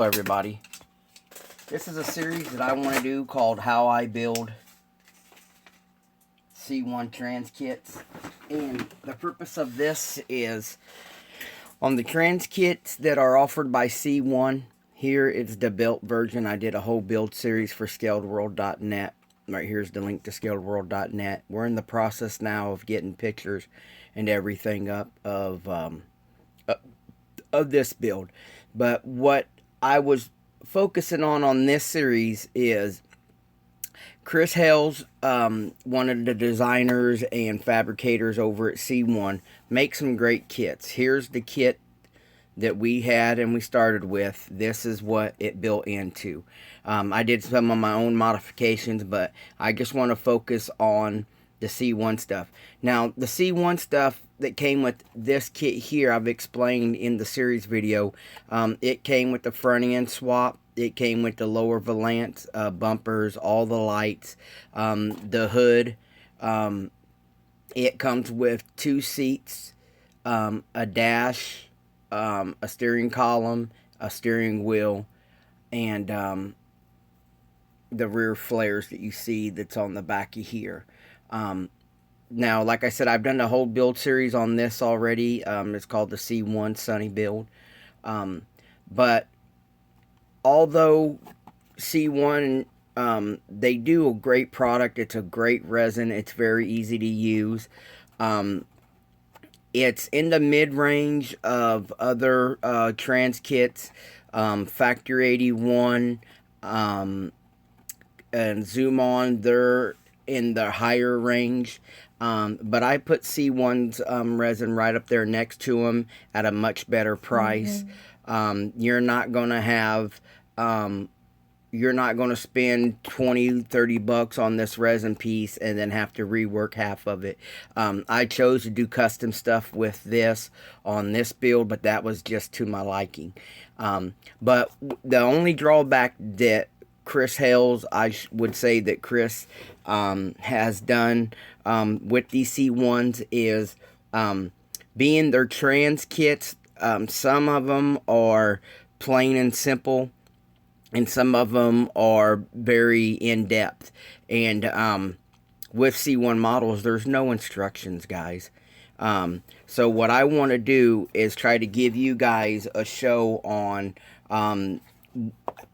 Hello everybody, this is a series that I want to do called How I Build C1 TRANSKITs, and the purpose of this is on the TRANSKITs that are offered by C1. Here it's the built version. I did a whole build series for scaledworld.net. Right here's the link to scaledworld.net. We're in the process now of getting pictures and everything up of this build, but what I was focusing on this series is Chris Hales, one of the designers and fabricators over at C1, makes some great kits. Here's the kit that we had and we started with. This is what it built into. I did some of my own modifications, but I just want to focus on the C1 stuff. Now, the C1 stuff that came with this kit here, I've explained in the series video. It came with the front end swap. It came with the lower valance, bumpers, all the lights, the hood. It comes with 2 seats, a dash, a steering column, a steering wheel, and the rear flares that you see that's on the back of here. Now, like I said, I've done the whole build series on this already. It's called the C1 Sunny build. But although C1, they do a great product, it's a great resin, it's very easy to use. It's in the mid-range of other TRANSKITs, Factory 81, and Zoom On, they're in the higher range. But I put C1's resin right up there next to them at a much better price. You're not going to have, you're not going to spend 20-30 bucks on this resin piece and then have to rework half of it. I chose to do custom stuff with this on this build, but that was just to my liking. But the only drawback that Chris Hales, I would say that Chris has done with these C1s is being their TRANSKITs. Some of them are plain and simple, and some of them are very in-depth. And with C1 models, there's no instructions, guys. So what I want to do is try to give you guys a show on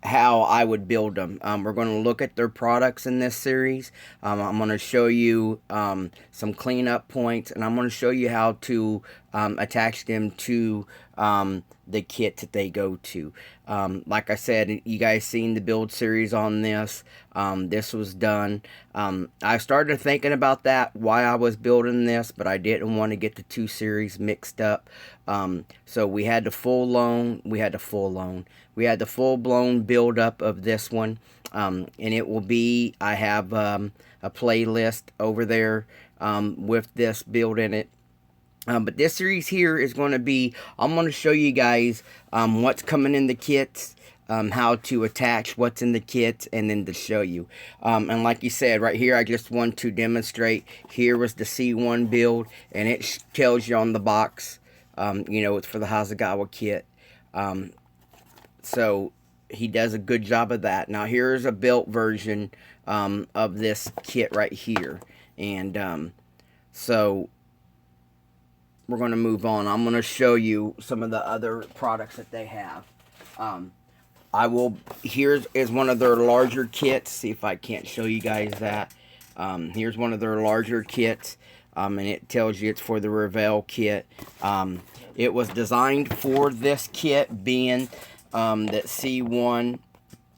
how I would build them. We're going to look at their products in this series. I'm going to show you some cleanup points, and I'm going to show you how to attach them to the kit that they go to. Like I said, you guys seen the build series on this. This was done. I started thinking about that, why I was building this, but I didn't want to get the 2 series mixed up. So we had the full-blown build up of this one, and it will be, I have a playlist over there with this build in it. But this series here is going to be, I'm going to show you guys what's coming in the kits, how to attach what's in the kits, and then to show you. And like you said, right here, I just want to demonstrate. Here was the C1 build, and it tells you on the box, you know, it's for the Hasegawa kit. So he does a good job of that. Now here's a built version of this kit right here. And so we're going to move on. I'm going to show you some of the other products that they have. Here's one of their larger kits. See if I can't show you guys that. Here's one of their larger kits. And it tells you it's for the Revell kit. It was designed for this kit, being that C1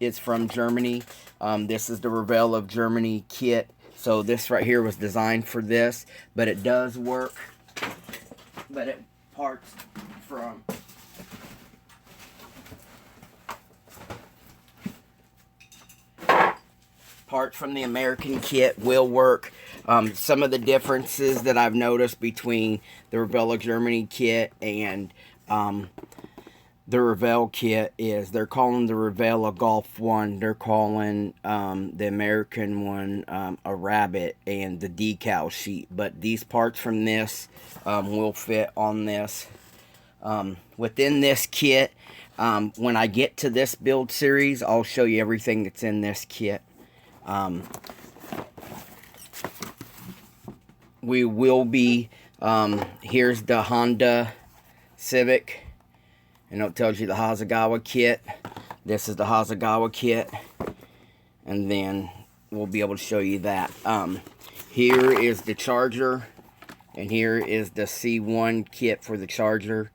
is from Germany. This is the Revell of Germany kit. So this right here was designed for this, but it does work. But it parts from the American kit will work. Some of the differences that I've noticed between the Revell of Germany kit and the Revell kit is they're calling the Revell a Golf 1. They're calling the American one a Rabbit, and the decal sheet. But these parts from this will fit on this. Within this kit, When I get to this build series, I'll show you everything that's in this kit. We will be, here's the Honda Civic, and it tells you the Hasegawa kit. This is the Hasegawa kit, and then we'll be able to show you that. Here is the Charger, and here is the C1 kit for the Charger.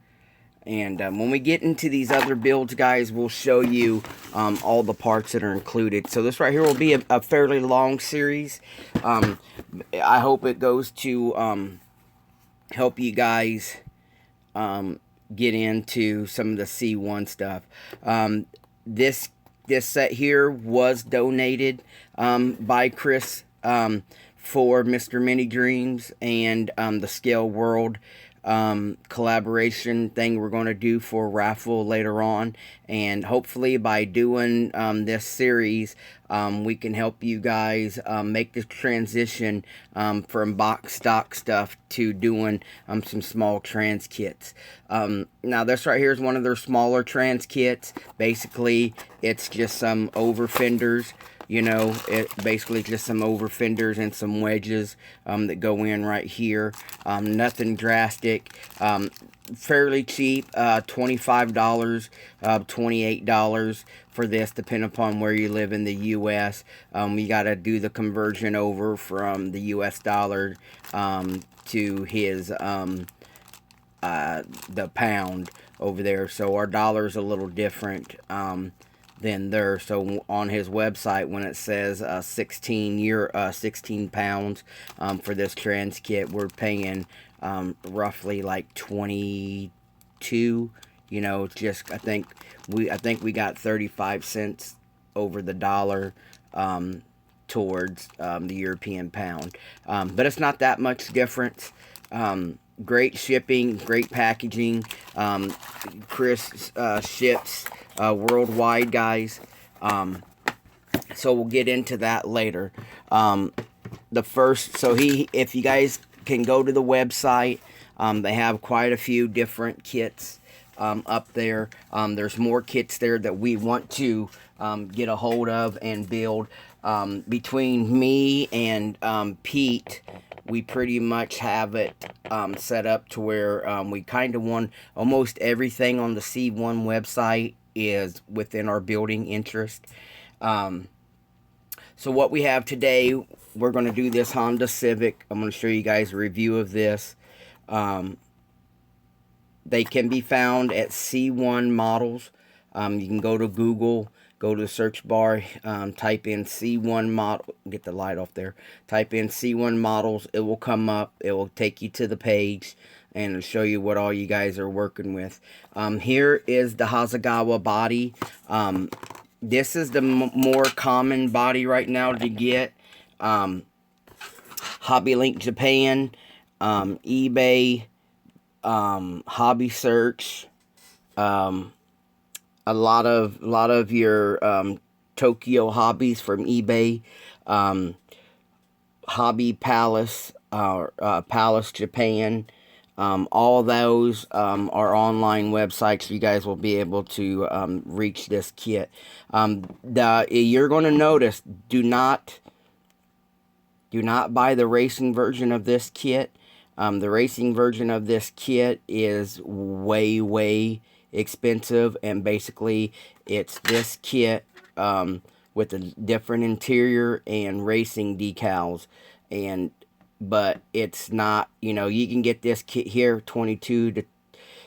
And when we get into these other builds, guys, we'll show you all the parts that are included. So this right here will be a fairly long series. I hope it goes to help you guys get into some of the C1 stuff. This set here was donated by Chris for Mr. Mini Dreams and the Scale World collaboration thing we're going to do for a raffle later on. And hopefully by doing this series, we can help you guys make the transition from box stock stuff to doing some small trans kits. Now this right here is one of their smaller trans kits. Basically it's just some over fenders. You know, it basically just some over fenders and some wedges that go in right here. Nothing drastic. Fairly cheap. $25, $28 for this, depending upon where you live in the U.S. You got to do the conversion over from the U.S. dollar to his the pound over there. So our dollar is a little different than there. So on his website, when it says 16 pounds for this trans kit, we're paying roughly like 22. You know, just I think we got 35 cents over the dollar towards the European pound, but it's not that much difference. Great shipping, great packaging. Chris ships worldwide, guys. So we'll get into that later. If you guys can go to the website, they have quite a few different kits up there. There's more kits there that we want to get a hold of and build. Between me and Pete, we pretty much have it set up to where we kind of want almost everything on the C1 website is within our building interest. So what we have today, we're going to do this Honda Civic. I'm going to show you guys a review of this. They can be found at C1 Models. You can go to Google, go to the search bar, type in C1 model, get the light off there, type in C1 Models, it will come up, it will take you to the page, and it'll show you what all you guys are working with. Here is the Hasegawa body. This is the more common body right now to get. Hobby Link Japan, eBay, Hobby Search, a lot of your Tokyo hobbies from eBay, Hobby Palace, Palace Japan. All of those are online websites. You guys will be able to reach this kit. You're going to notice, do not buy the racing version of this kit. The racing version of this kit is way expensive, and basically it's this kit with a different interior and racing decals, but it's not, you know, you can get this kit here 22 to,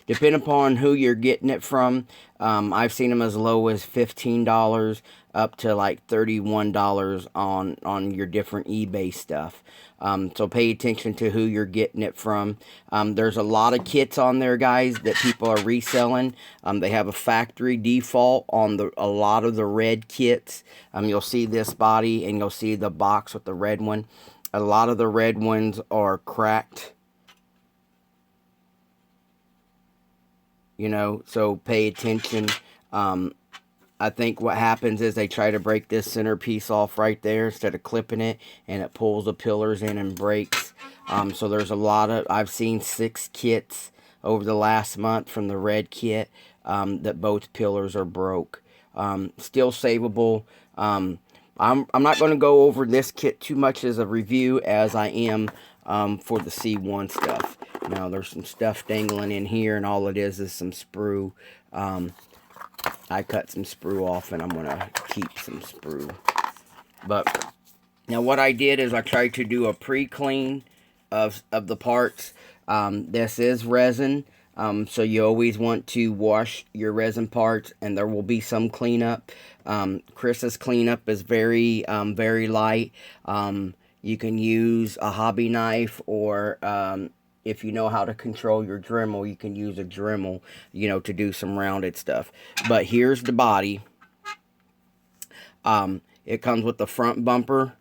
depending upon who you're getting it from. I've seen them as low as $15 up to like $31 on your different eBay stuff. So pay attention to who you're getting it from. There's a lot of kits on there, guys, that people are reselling. They have a factory default on a lot of the red kits. You'll see this body and you'll see the box with the red one. A lot of the red ones are cracked. You know, so pay attention. I think what happens is they try to break this centerpiece off right there instead of clipping it, and it pulls the pillars in and breaks. So there's a lot of, I've seen 6 kits over the last month from the red kit. that both pillars are broke. Still savable. I'm not going to go over this kit too much as a review as I am for the C1 stuff. Now there's some stuff dangling in here, and all it is some sprue. I cut some sprue off, and I'm going to keep some sprue. But now what I did is I tried to do a pre-clean of the parts. This is resin, so you always want to wash your resin parts, and there will be some cleanup. Chris's cleanup is very light. You can use a hobby knife, or if you know how to control your Dremel, you can use a Dremel, to do some rounded stuff. But here's the body. It comes with the front bumper.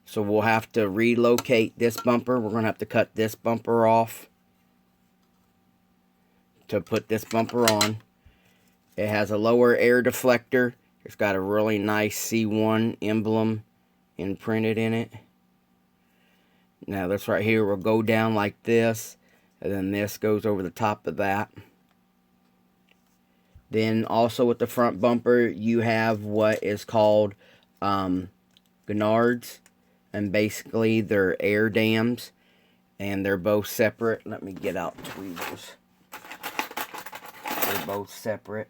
So we'll have to relocate this bumper. We're going to have to cut this bumper off to put this bumper on. It has a lower air deflector. It's got a really nice C1 emblem imprinted in it. Now this right here will go down like this, and then this goes over the top of that. Then also with the front bumper, you have what is called Gennards. And basically, they're air dams, and they're both separate. Let me get out tweezers. They're both separate.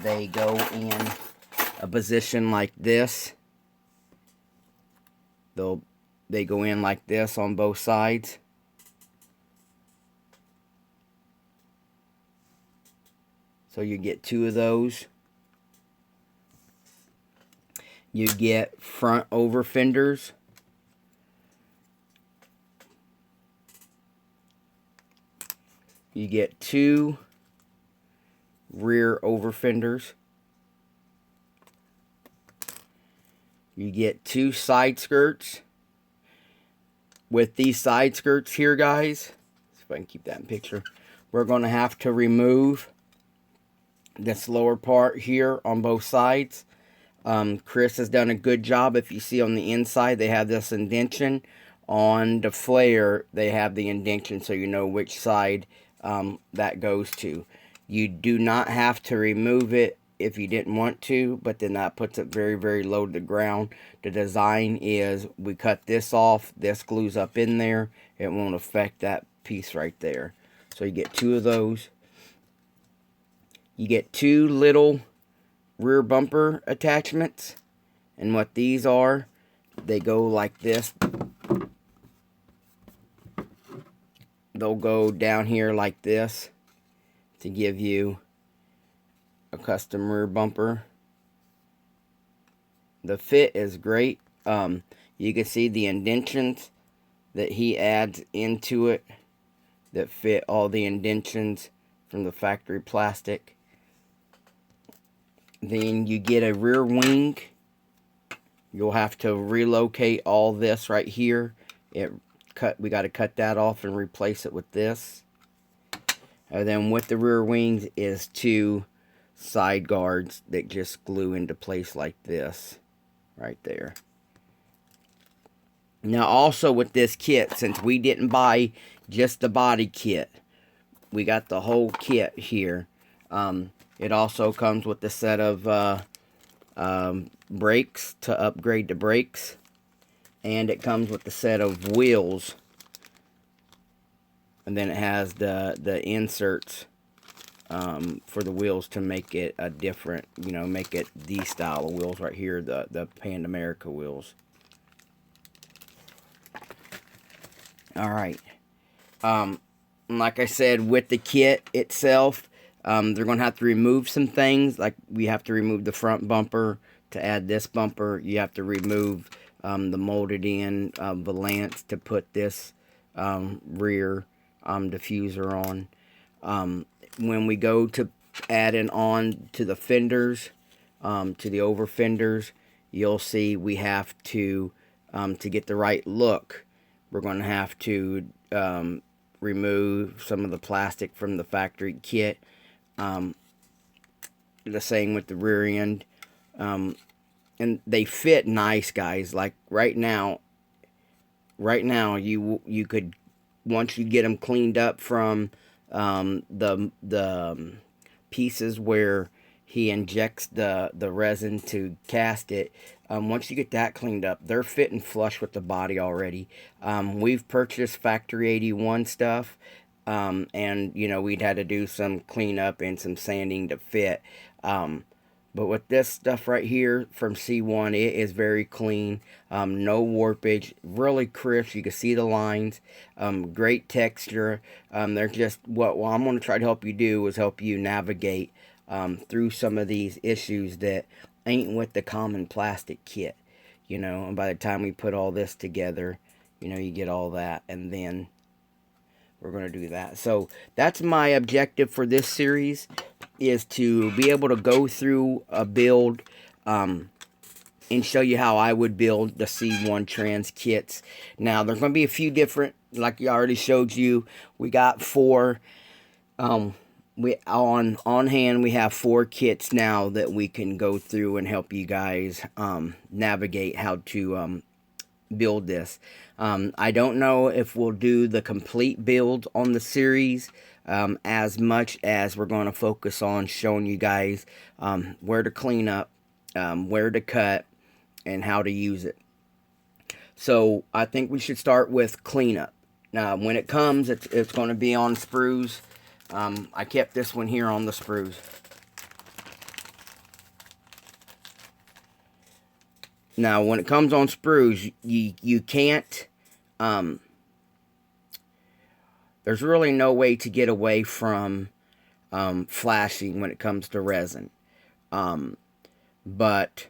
They go in a position like this. They go in like this on both sides. So you get 2 of those. You get front over fenders. You get 2 rear over fenders. You get 2 side skirts. With these side skirts here, guys, see if I can keep that in picture, we're going to have to remove this lower part here on both sides. Chris has done a good job. If you see on the inside, they have this indentation. On the flare, they have the indentation, so you know which side that goes to. You do not have to remove it if you didn't want to, but then that puts it very, very low to the ground. The design is we cut this off, this glues up in there. It won't affect that piece right there. So you get 2 of those. You get 2 little rear bumper attachments, and what these are, they go like this. They'll go down here like this to give you a custom rear bumper. The fit is great. You can see the indentions that he adds into it that fit all the indentions from the factory plastic. Then you get a rear wing. You'll have to relocate all this right here. We got to cut that off and replace it with this. And then with the rear wings is 2 side guards that just glue into place like this right there. Now also with this kit, since we didn't buy just the body kit, we got the whole kit here. It also comes with a set of brakes to upgrade the brakes. And it comes with a set of wheels. And then it has the inserts for the wheels to make it a different, make it these style of wheels right here, the Pan America wheels. Alright. Like I said, with the kit itself, they're going to have to remove some things. Like we have to remove the front bumper to add this bumper. You have to remove the molded in valance to put this rear diffuser on. When we go to adding on to the fenders, to the over fenders, you'll see we have to get the right look, we're going to have to remove some of the plastic from the factory kit. The same with the rear end. And they fit nice, guys. Like right now you could, once you get them cleaned up from the pieces where he injects the resin to cast it. Once you get that cleaned up, they're fit and flush with the body already. We've purchased Factory 81 stuff, and we'd had to do some cleanup and some sanding to fit. But with this stuff right here from C1, it is very clean. No warpage, really crisp. You can see the lines. Great texture. They're just what I'm going to try to help you do is help you navigate through some of these issues that ain't with the common plastic kit. And by the time we put all this together, you get all that, and then we're going to do that. So that's my objective for this series, is to be able to go through a build and show you how I would build the C1 trans kits. Now, there's going to be a few different, like I already showed you. We got 4. We on hand, we have 4 kits now that we can go through and help you guys navigate how to build this. I don't know if we'll do the complete build on the series, as much as we're going to focus on showing you guys where to clean up, where to cut, and how to use it. So I think we should start with cleanup. Now, when it comes, it's going to be on sprues. I kept this one here on the sprues. Now, when it comes on sprues, you can't, there's really no way to get away from flashing when it comes to resin. But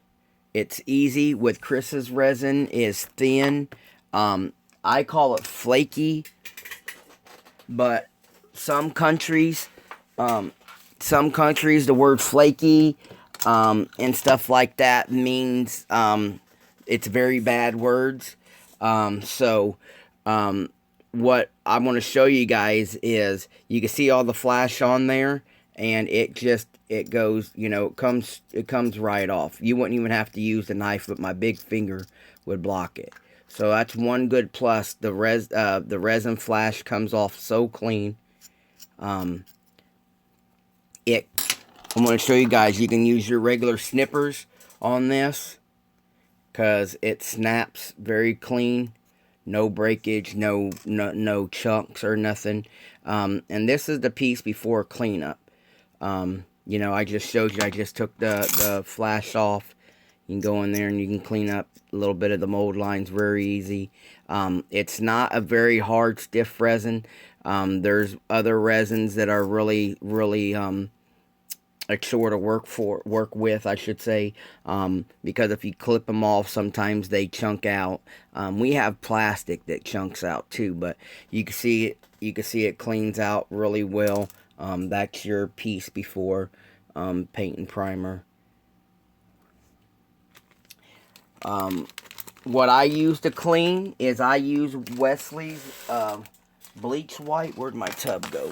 it's easy with Chris's resin. Is thin. I call it flaky, but some countries, the word flaky and stuff like that means it's very bad words. What I'm going to show you guys is, you can see all the flash on there, and it goes, it comes right off. You wouldn't even have to use the knife, but my big finger would block it. So that's one good plus. The resin flash comes off so clean. I'm going to show you guys, you can use your regular snippers on this, because it snaps very clean. No breakage, no chunks or nothing. And this is the piece before cleanup. I just showed you, I just took the flash off. You can go in there and you can clean up a little bit of the mold lines very easy. It's not a very hard, stiff resin. There's other resins that are really, really a chore to work with, I should say, because if you clip them off, sometimes they chunk out. We have plastic that chunks out too, but you can see it. You can see it cleans out really well. That's your piece before paint and primer. What I use to clean is I use Wesley's bleach white. Where'd my tub go?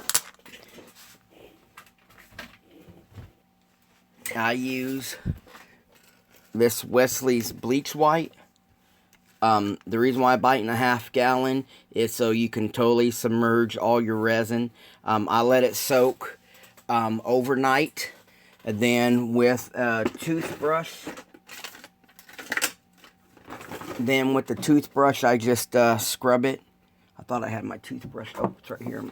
I use this Wesley's bleach white. The reason why I buy it in a half gallon is so you can totally submerge all your resin. I let it soak overnight, and then with a toothbrush. Then with the toothbrush, I just scrub it. I thought I had my toothbrush. Oh, it's right here.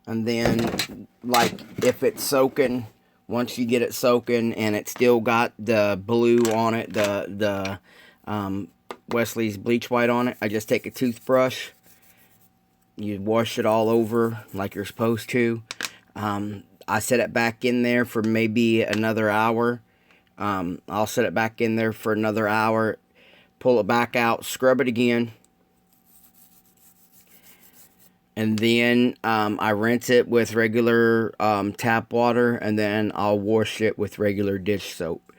And then, like, if it's soaking, once you get it soaking and it's still got the blue on it, the Wesley's bleach white on it, I just take a toothbrush. You wash it all over like you're supposed to. I set it back in there for maybe another hour. I'll set it back in there for another hour. Pull it back out, scrub it again. And then I rinse it with regular tap water, and then I'll wash it with regular dish soap.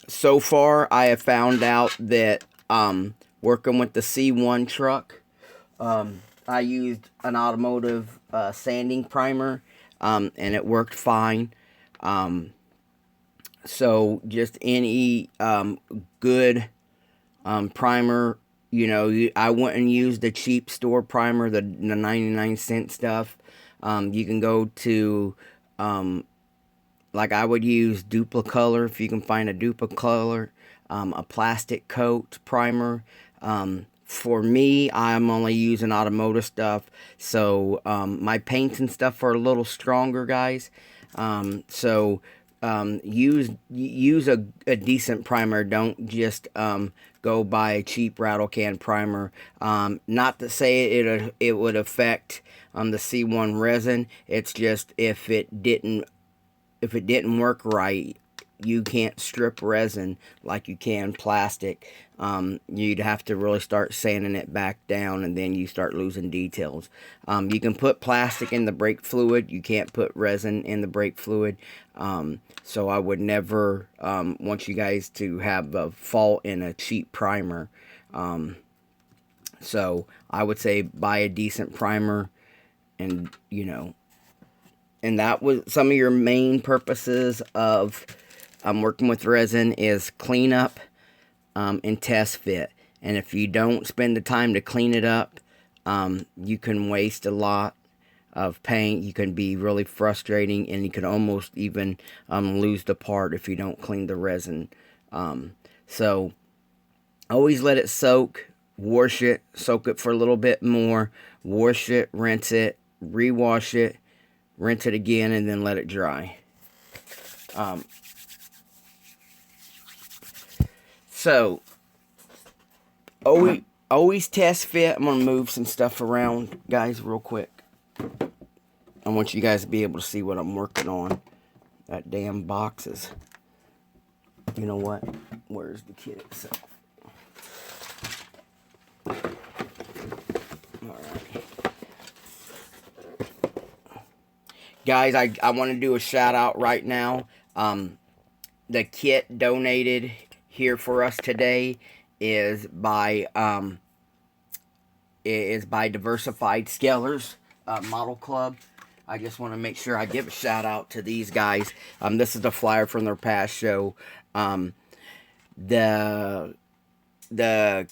So far, I have found out that working with the C1 truck, I used an automotive sanding primer, and it worked fine. So just any good primer. I wouldn't use the cheap store primer, the 99-cent stuff. You can go to, like I would use Duplicolor if you can find a Duplicolor, a plastic coat primer. For me, I'm only using automotive stuff, so my paints and stuff are a little stronger, guys. So use a decent primer. Don't just go buy a cheap rattle can primer. Not to say it would affect the C1 resin. It's just if it didn't work right, you can't strip resin like you can plastic. You'd have to really start sanding it back down, and then you start losing details. You can put plastic in the brake fluid. You can't put resin in the brake fluid. So I would never want you guys to have a fault in a cheap primer. So I would say buy a decent primer, and and that was some of your main purposes of working with resin is cleanup and test fit. And if you don't spend the time to clean it up, you can waste a lot of paint. You can be really frustrating, and you can almost even lose the part if you don't clean the resin. So always let it soak, wash it, soak it for a little bit more, wash it, rinse it, rewash it, rinse it again, and then let it dry. So always test fit. I'm gonna move some stuff around, guys, real quick. I want you guys to be able to see what I'm working on. That damn boxes. You know what? Where's the kit itself? Alright. Guys, I want to do a shout out right now. The kit donated here for us today is by Diversified Scalers Model Club. I just want to make sure I give a shout out to these guys. This is the flyer from their past show. The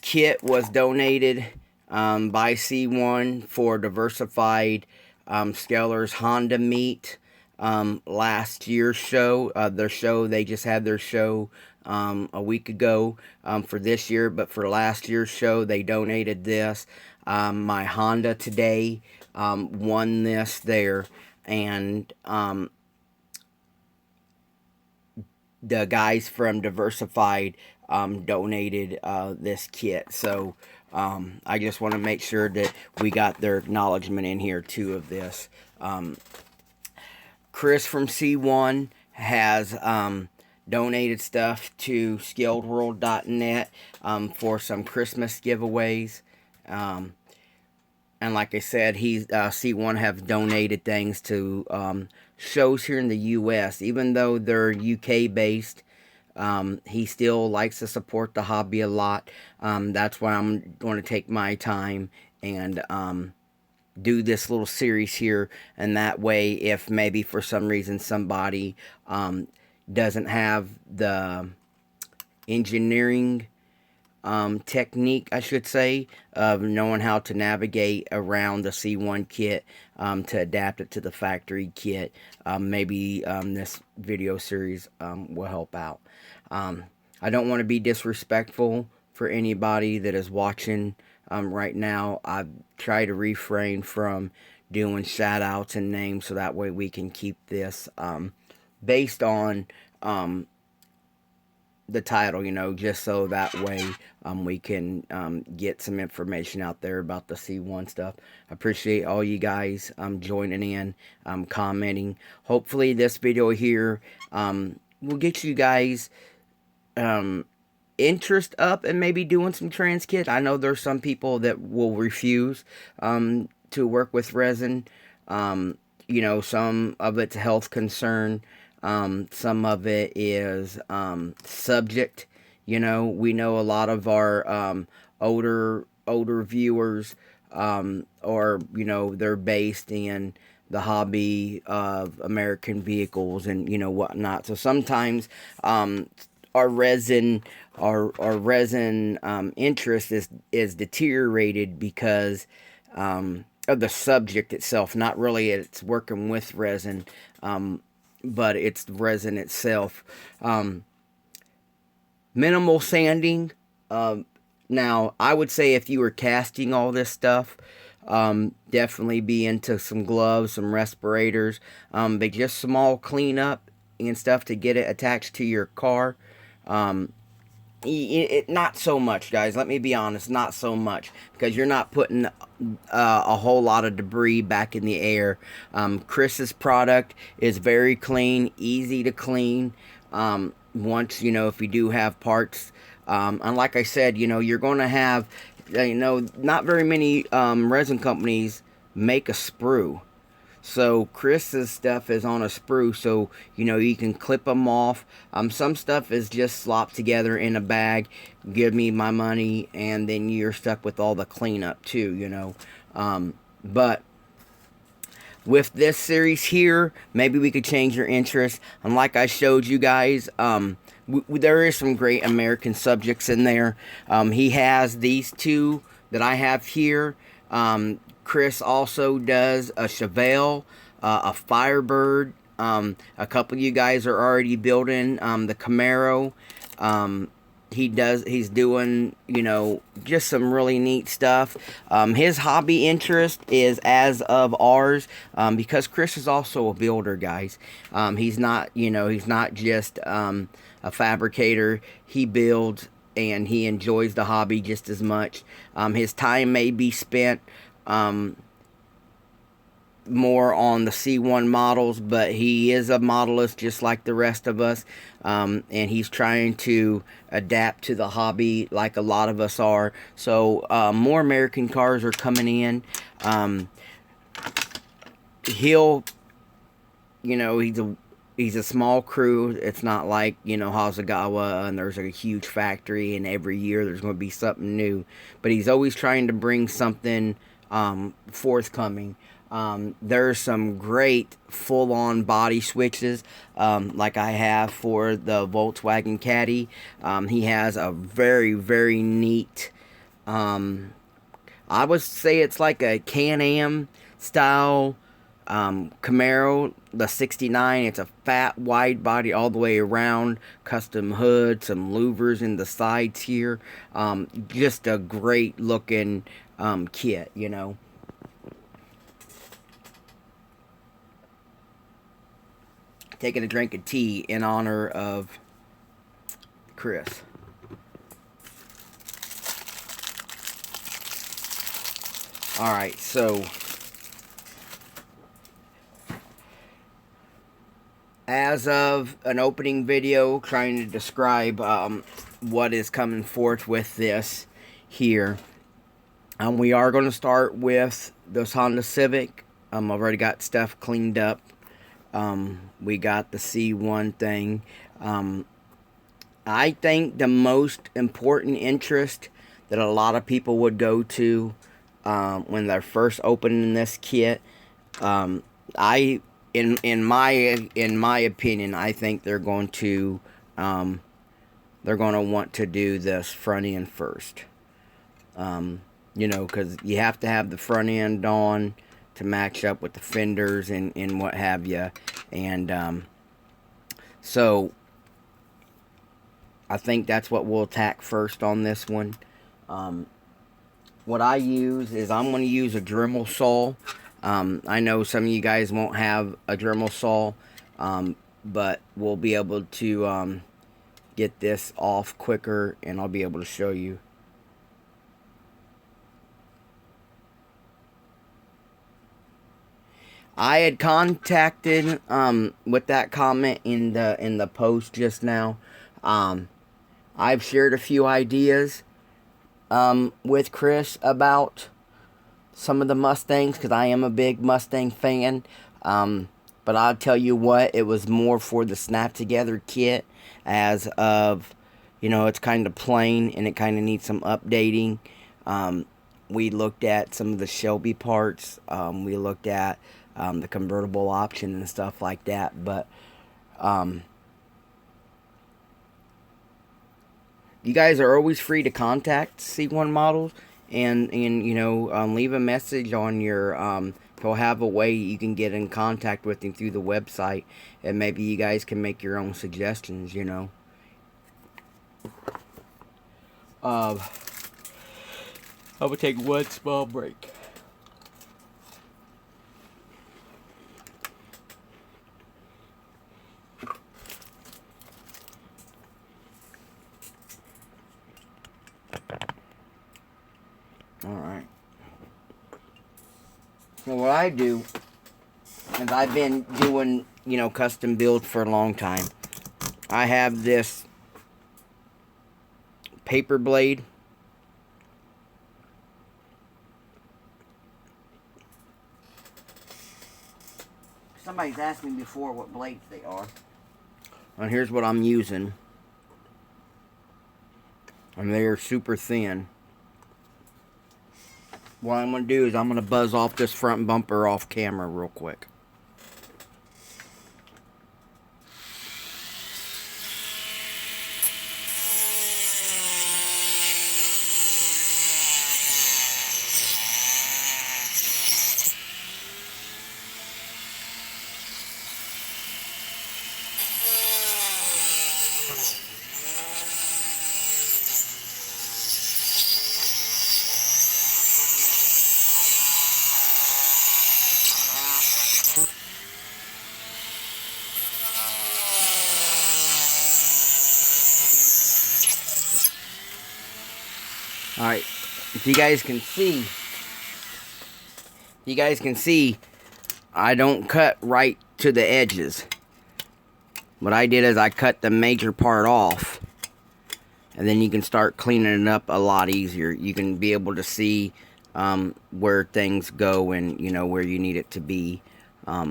kit was donated by C1 for Diversified Scalers Honda meet last year's show. They just had their show a week ago for this year, but for last year's show they donated this. My Honda today won this there, and the guys from Diversified donated this kit. So I just want to make sure that we got their acknowledgement in here too of this. Chris from C1 has donated stuff to skilledworld.net for some Christmas giveaways. And like I said, C1 have donated things to shows here in the U.S. Even though they're UK based, he still likes to support the hobby a lot. That's why I'm going to take my time and do this little series here. And that way, if maybe for some reason somebody doesn't have the engineering technique, I should say, of knowing how to navigate around the C1 kit to adapt it to the factory kit, maybe this video series will help out. I don't want to be disrespectful for anybody that is watching right now. I try to refrain from doing shout outs and names, so that way we can keep this based on the title, just so that way we can get some information out there about the C1 stuff. I appreciate all you guys joining in, commenting. Hopefully this video here will get you guys interest up and maybe doing some TRANSKIT. I know there's some people that will refuse to work with resin. Some of it's a health concern. Some of it is subject. We know a lot of our older viewers or they're based in the hobby of American vehicles and whatnot. So sometimes our resin interest is deteriorated because of the subject itself. Not really it's working with resin, but it's the resin itself. Minimal sanding. Now, I would say if you were casting all this stuff, definitely be into some gloves, some respirators, but just small cleanup and stuff to get it attached to your car. Not so much, guys. Let me be honest, not so much, because you're not putting a whole lot of debris back in the air. Chris's product is very clean, easy to clean. Once, if you do have parts, and like I said, you're going to have, not very many resin companies make a sprue. So Chris's stuff is on a sprue, so you can clip them off. Some stuff is just slopped together in a bag. Give me my money, and then you're stuck with all the cleanup too. But with this series here, maybe we could change your interest. And like I showed you guys, there is some great American subjects in there. He has these two that I have here. Chris also does a Chevelle, a Firebird. A couple of you guys are already building the Camaro. He's doing, just some really neat stuff. His hobby interest is as of ours, because Chris is also a builder, guys. He's not just a fabricator. He builds, and he enjoys the hobby just as much. His time may be spent more on the C1 models, but he is a modelist just like the rest of us, and he's trying to adapt to the hobby like a lot of us are. So more American cars are coming in. He's a small crew. It's not like, Hasegawa, and there's a huge factory, and every year there's going to be something new. But he's always trying to bring something forthcoming. There's some great full-on body switches, like I have for the Volkswagen Caddy. He has a very, very neat, I would say it's like a Can-Am style Camaro, the 69. It's a fat, wide body all the way around, custom hood, some louvers in the sides here. Just a great looking kit, Taking a drink of tea in honor of Chris. Alright, so as of an opening video trying to describe what is coming forth with this here, we are going to start with this Honda Civic. I've already got stuff cleaned up. We got the C1 thing. I think the most important interest that a lot of people would go to when they're first opening this kit, in my opinion, I think they're going to want to do this front end first. Because you have to have the front end on to match up with the fenders and what have you. And so I think that's what we'll attack first on this one. What I use is I'm going to use a Dremel saw. I know some of you guys won't have a Dremel saw, but we'll be able to get this off quicker, and I'll be able to show you. I had contacted with that comment in the post just now. I've shared a few ideas with Chris about some of the Mustangs, because I am a big Mustang fan. But I'll tell you what, it was more for the snap together kit, as of, it's kind of plain and it kind of needs some updating. We looked at some of the Shelby parts. We looked at the convertible option and stuff like that. But you guys are always free to contact C1 Models and you know, leave a message on your. He'll have a way you can get in contact with him through the website, and maybe you guys can make your own suggestions. You know. I will take one small break. Alright. So what I do is I've been doing, you know, custom builds for a long time. I have this paper blade. Somebody's asked me before what blades they are. And here's what I'm using. And they are super thin. What I'm going to do is I'm going to buzz off this front bumper off camera real quick. Alright, if you guys can see, I don't cut right to the edges. What I did is I cut the major part off, and then you can start cleaning it up a lot easier. You can be able to see where things go and, you know, where you need it to be. Now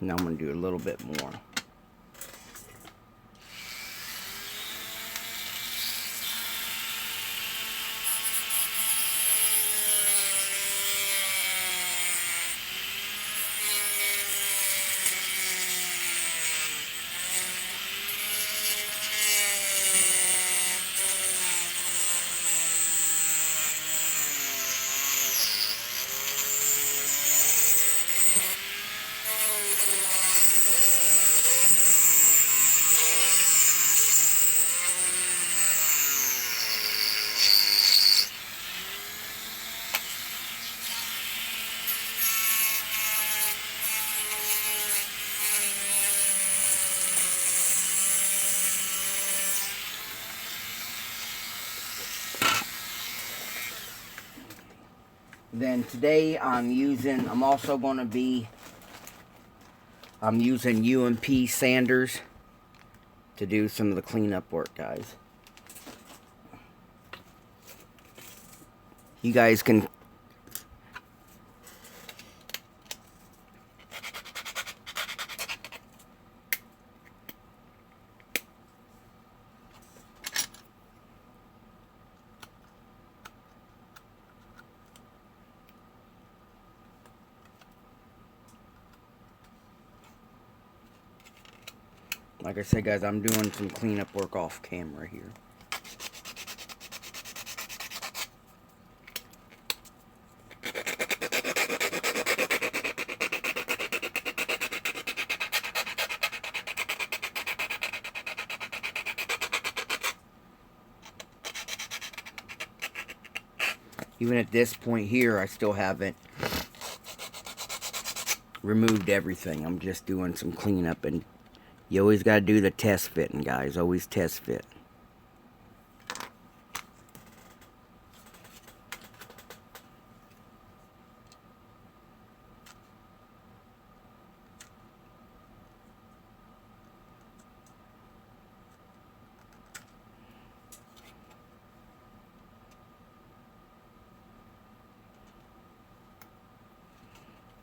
I'm going to do a little bit more. Then today I'm using UMP sanders to do some of the cleanup work, guys. You guys can like I said, guys, I'm doing some cleanup work off camera here. Even at this point here, I still haven't removed everything. I'm just doing some cleanup, and you always got to do the test fitting, guys. Always test fit.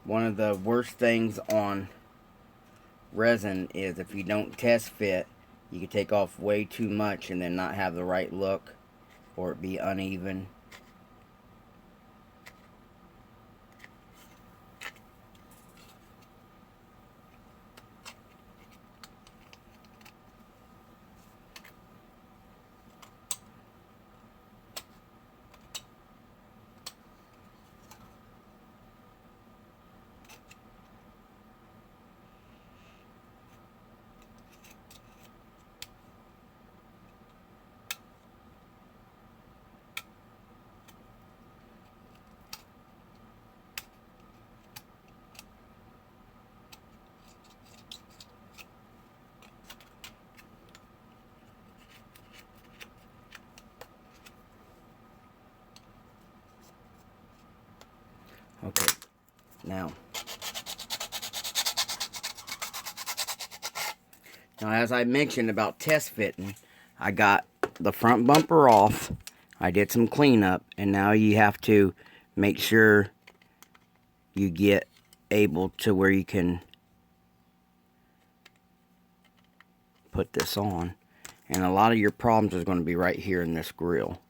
One of the worst things on resin is if you don't test fit, you can take off way too much and then not have the right look, or it be uneven. now. Now, as I mentioned about test fitting, I got the front bumper off. I did some cleanup, and now you have to make sure you get able to where you can put this on. And a lot of your problems is going to be right here in this grill,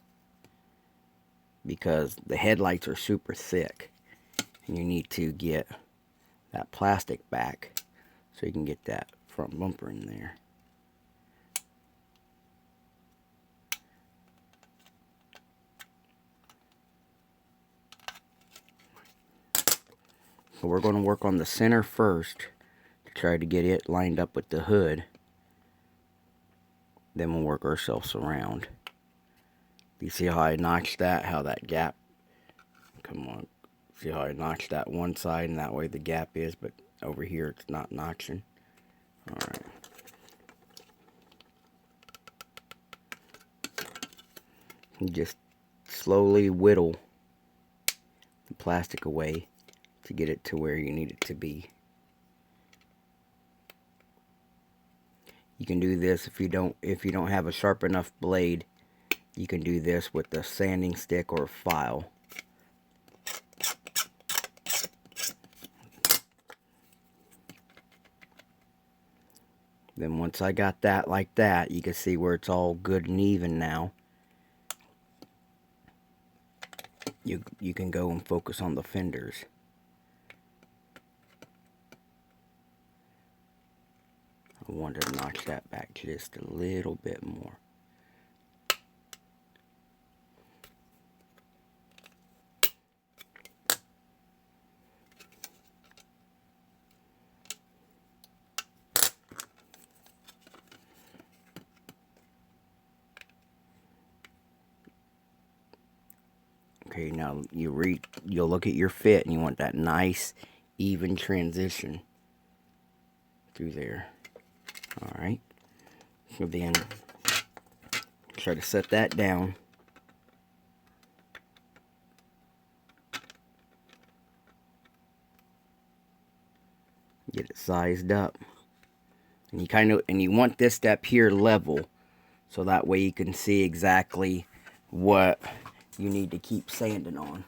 because the headlights are super thick, and you need to get that plastic back so you can get that front bumper in there. So we're going to work on the center first to try to get it lined up with the hood. Then we'll work ourselves around. You see how I notched that? How that gap, come on. See how I notched that one side, and that way the gap is, but over here it's not notching. Alright. Just slowly whittle the plastic away to get it to where you need it to be. You can do this if you don't have a sharp enough blade. You can do this with a sanding stick or a file. Then once I got that like that, you can see where it's all good and even now. You can go and focus on the fenders. I wanted to notch that back just a little bit more. Okay, now you'll look at your fit, and you want that nice, even transition through there. Alright. So then, try to set that down. Get it sized up. And you want this step here level, so that way you can see exactly what you need to keep sanding on.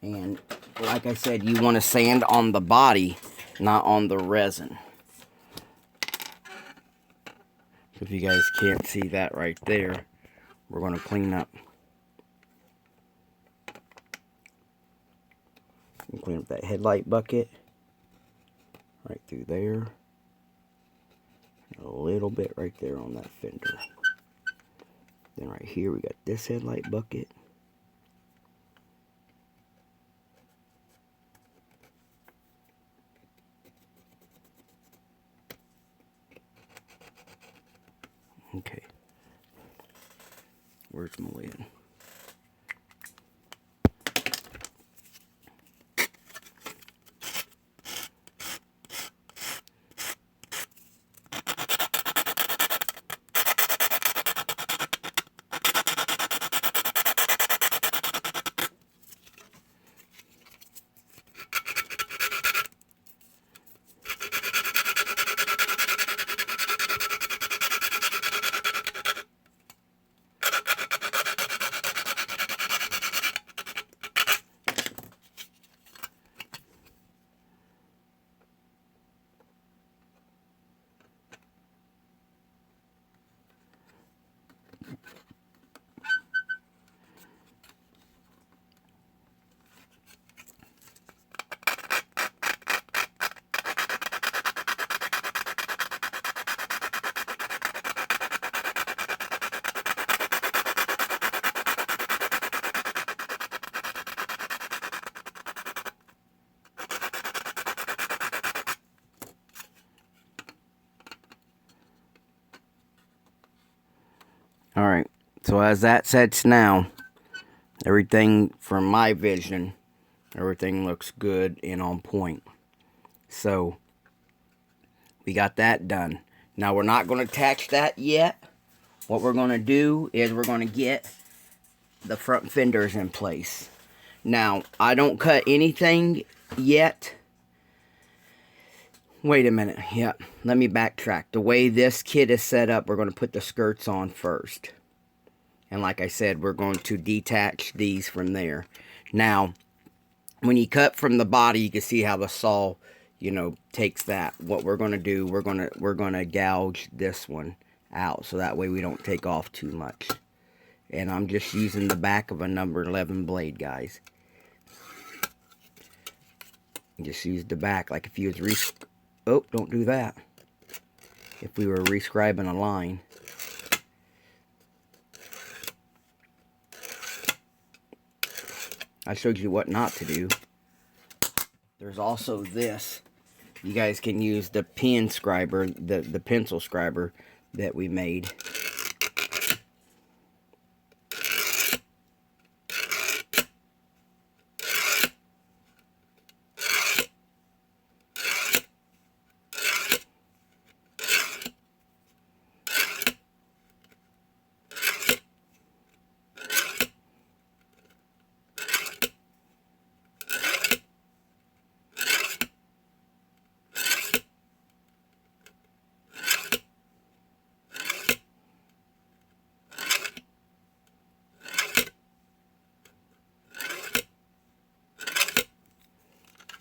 And like I said, you want to sand on the body, not on the resin. So if you guys can't see that right there, we're going to clean up. Clean up that headlight bucket right through there. A little bit right there on that fender. Then right here we got this headlight bucket. Okay. Where's my lid? Alright, so as that sets now, everything from my vision, everything looks good and on point. So, we got that done. Now we're not going to attach that yet. What we're going to do is we're going to get the front fenders in place. Now, I don't cut anything yet Wait a minute. Yeah, let me backtrack. The way this kit is set up, we're going to put the skirts on first. And like I said, we're going to detach these from there. Now, when you cut from the body, you can see how the saw, you know, takes that. What we're going to do, we're going to gouge this one out so that way we don't take off too much. And I'm just using the back of a number 11 blade, guys. Just use the back like if you was oh, don't do that. If we were rescribing a line. I showed you what not to do. There's also this. You guys can use the pen scriber, the pencil scriber that we made.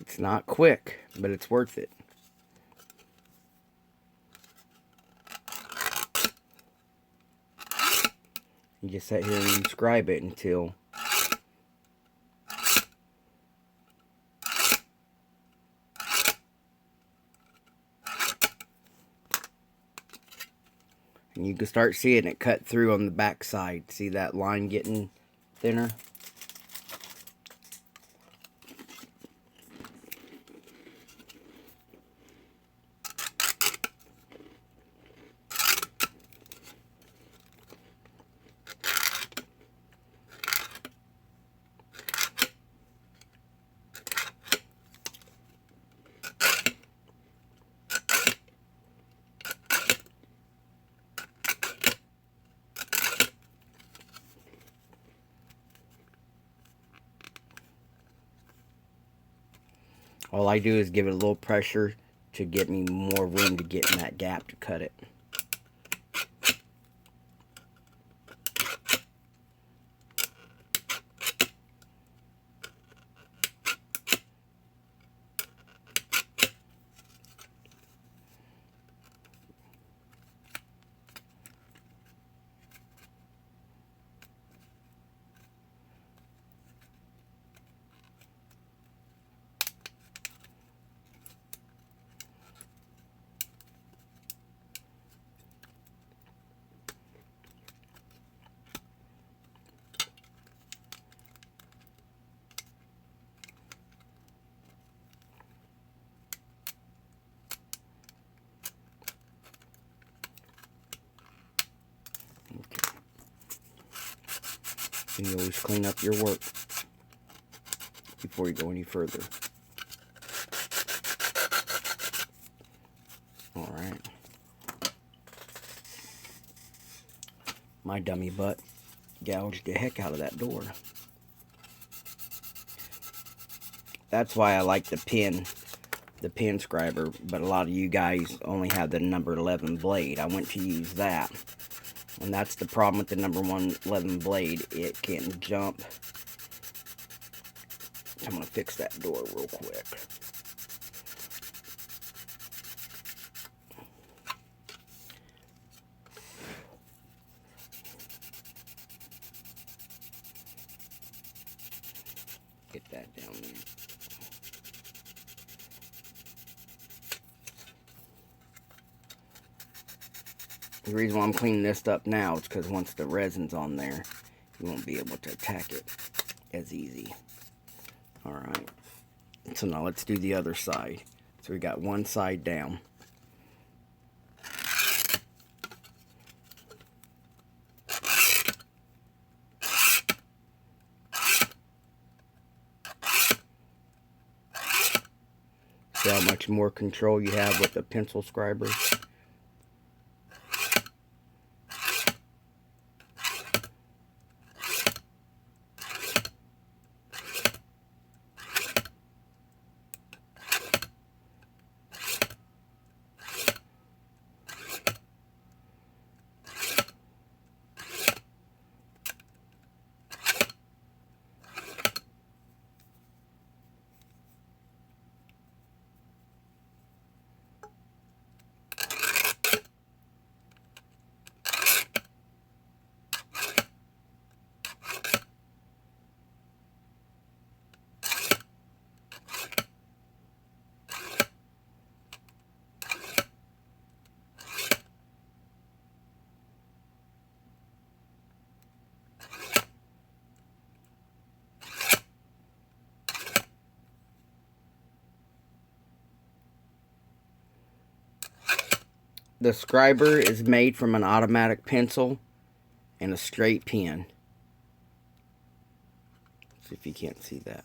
It's not quick, but it's worth it. You just sit here and scribe it until and you can start seeing it cut through on the back side. See that line getting thinner? All I do is give it a little pressure to get me more room to get in that gap to cut it. And you always clean up your work before you go any further. Alright. My dummy butt gouged the heck out of that door. That's why I like the pen scriber, but a lot of you guys only have the number 11 blade. I went to use that. And that's the problem with the number 11 blade. It can jump. I'm going to fix that door real quick. Get that down there. The reason why I'm cleaning this up now is because once the resin's on there, you won't be able to attack it as easy. Alright, so now let's do the other side. So we got one side down. See how much more control you have with the pencil scriber? The scriber is made from an automatic pencil and a straight pen. See if you can't see that.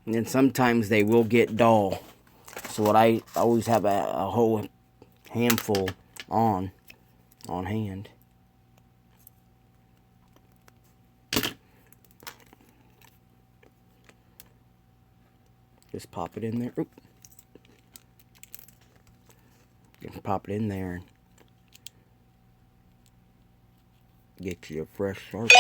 And then sometimes they will get dull. So what I always have a whole handful on hand. Just pop it in there. Oop. You can pop it in there and get you a fresh sharp.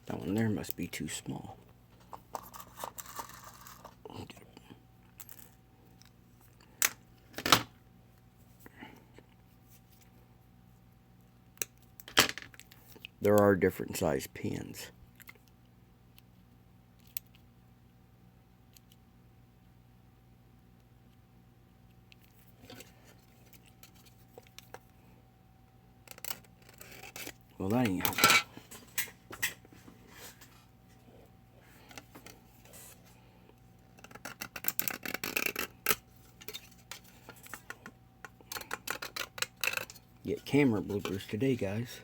That one there must be too small. There are different size pens. Well, that ain't helpful. Get camera bloopers today, guys.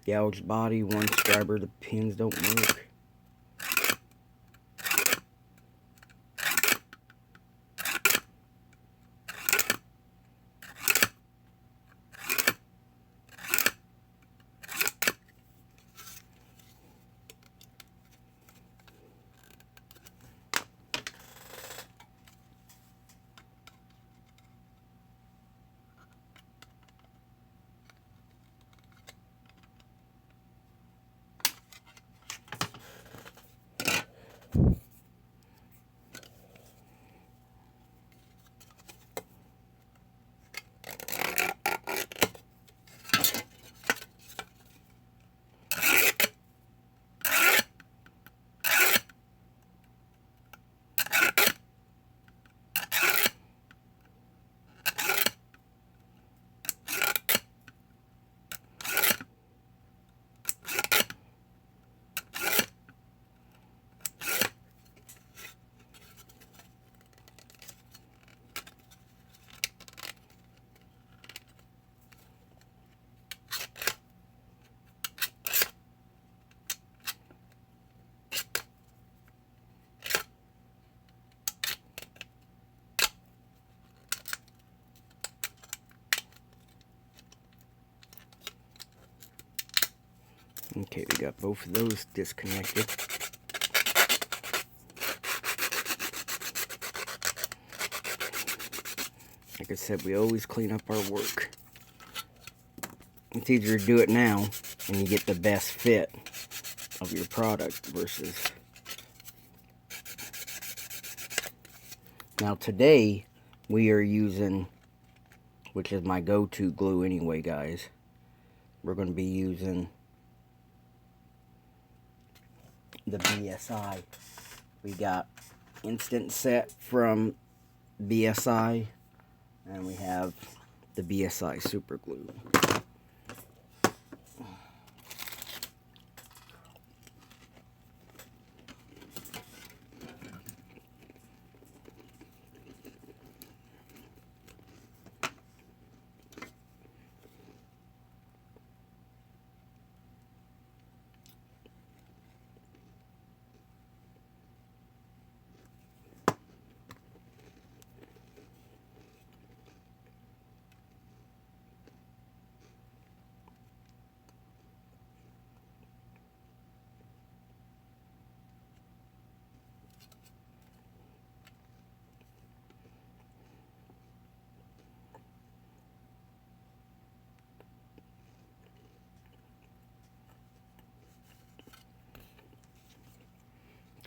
Gouged body, one scriber, the pins don't work. Okay, we got both of those disconnected. Like I said, we always clean up our work. It's easier to do it now, and you get the best fit of your product versus Now today we are using, which is my go-to glue anyway, guys, we're going to be using the BSI. We got Instant Set from BSI, and we have the BSI Super Glue.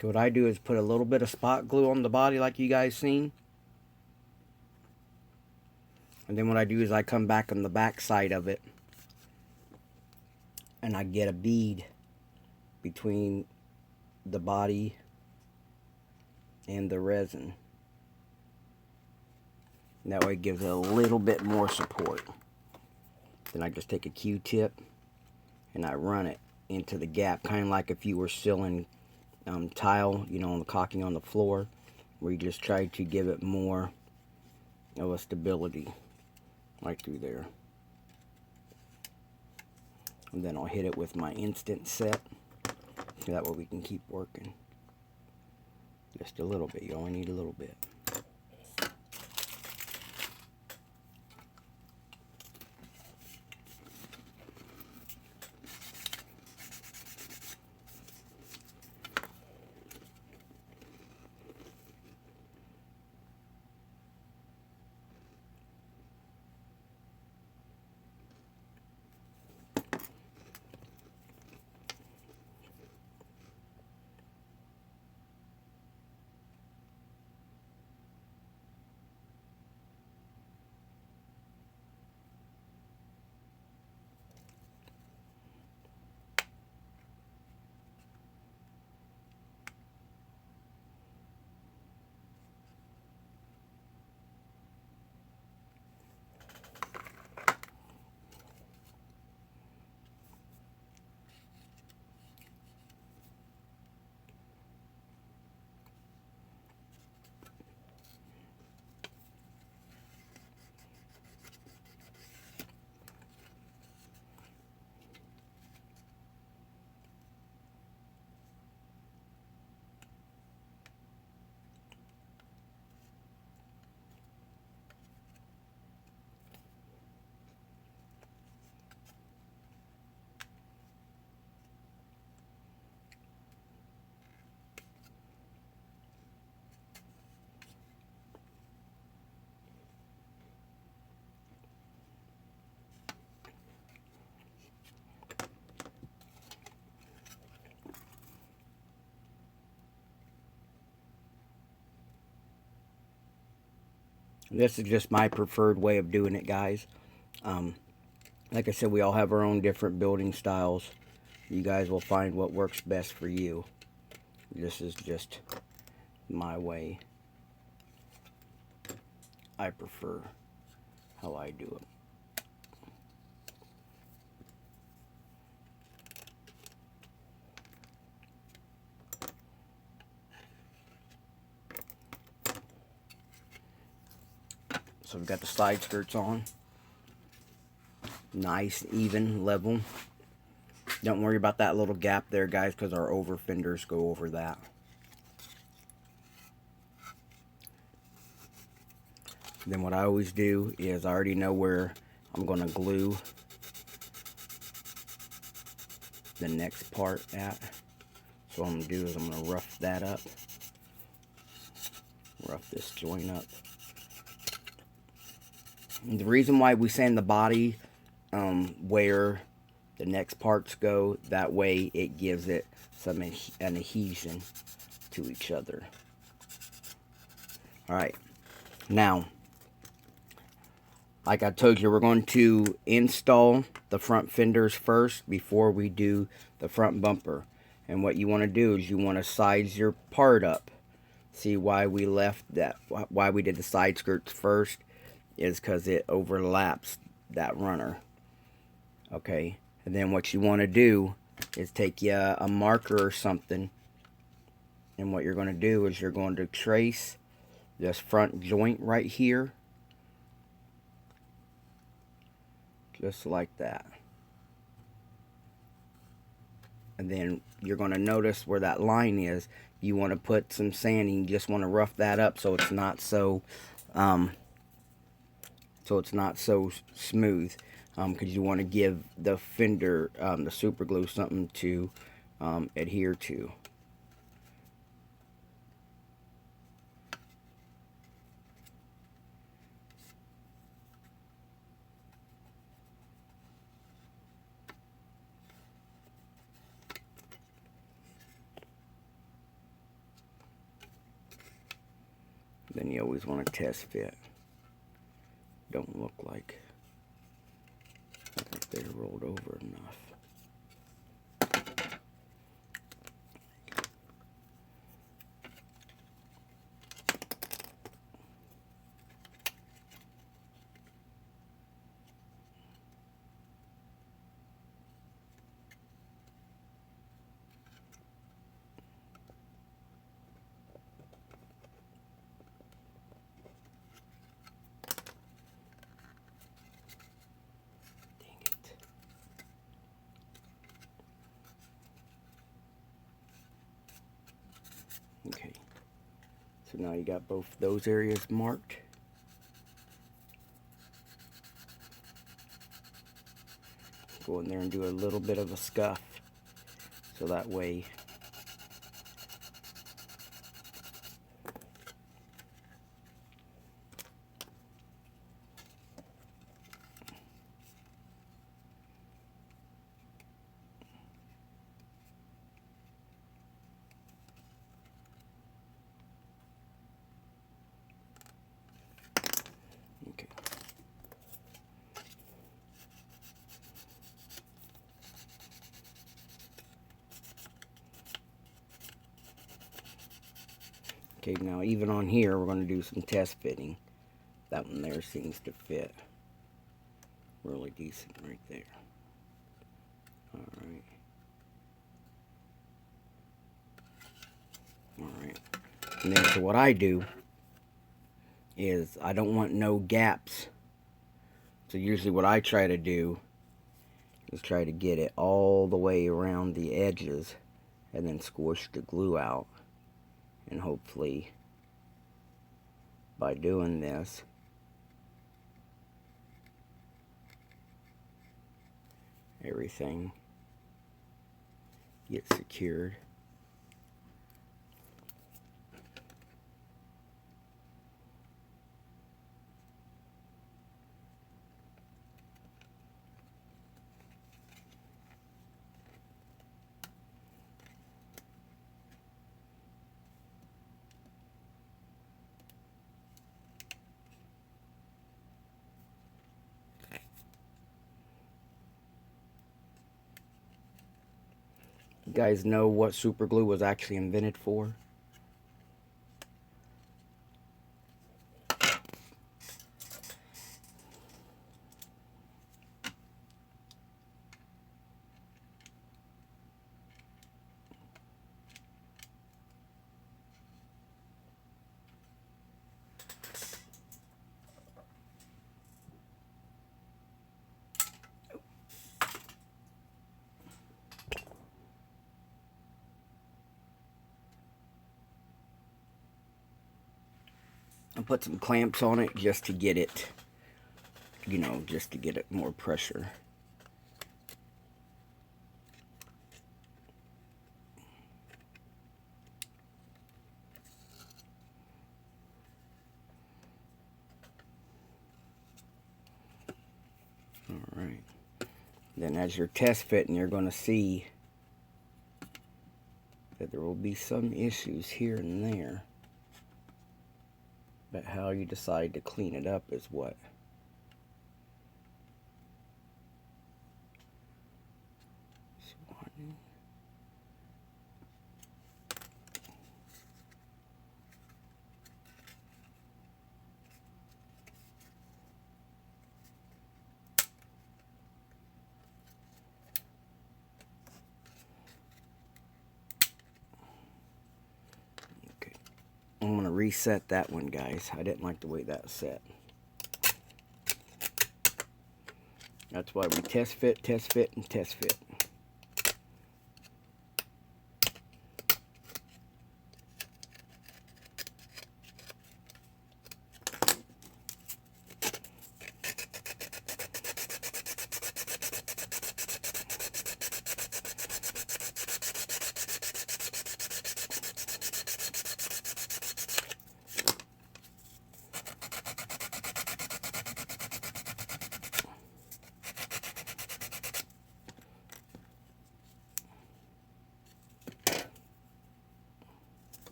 So what I do is put a little bit of spot glue on the body like you guys seen. And then what I do is I come back on the back side of it and I get a bead between the body and the resin. And that way it gives it a little bit more support. Then I just take a Q-tip and I run it into the gap, kind of like if you were sealing tile, you know, on the caulking on the floor, where you just try to give it more of a stability, right through there. And then I'll hit it with my Instant Set, so that way we can keep working. Just a little bit, you only need a little bit. This is just my preferred way of doing it, guys. Like I said, we all have our own different building styles. You guys will find what works best for you. This is just my way. I prefer how I do it. So we've got the side skirts on. Nice, even, level. Don't worry about that little gap there, guys, because our over fenders go over that. Then what I always do is I already know where I'm going to glue the next part at. So what I'm going to do is I'm going to rough that up. Rough this joint up. And the reason why we sand the body where the next parts go, that way it gives it an adhesion to each other. Alright, now, like I told you, we're going to install the front fenders first before we do the front bumper. And what you want to do is you want to size your part up. See why we left that, why we did the side skirts first is because it overlaps that runner. Okay, and then what you want to do is take you a marker or something, and what you're going to do is you're going to trace this front joint right here, just like that. And then you're going to notice where that line is. You want to put some sanding. You just want to rough that up so it's not so smooth. Because you want to give the fender, the super glue, something to adhere to. Then you always want to test fit. Don't look like they're rolled over enough. Okay, so now you got both those areas marked. Go in there and do a little bit of a scuff, so that way okay. Okay, now even on here, we're going to do some test fitting. That one there seems to fit really decent right there. Alright. Alright. And then so what I do is I don't want no gaps. So usually what I try to do is try to get it all the way around the edges and then squish the glue out. And hopefully by doing this, everything gets secured. You guys know what super glue was actually invented for? I put some clamps on it just to get it, you know, just to get it more pressure. Alright. Then as you're test fitting, you're going to see that there will be some issues here and there. But how you decide to clean it up is what. Okay. I'm going to reset that one, guys. I didn't like the way that set. That's why we test fit, and test fit.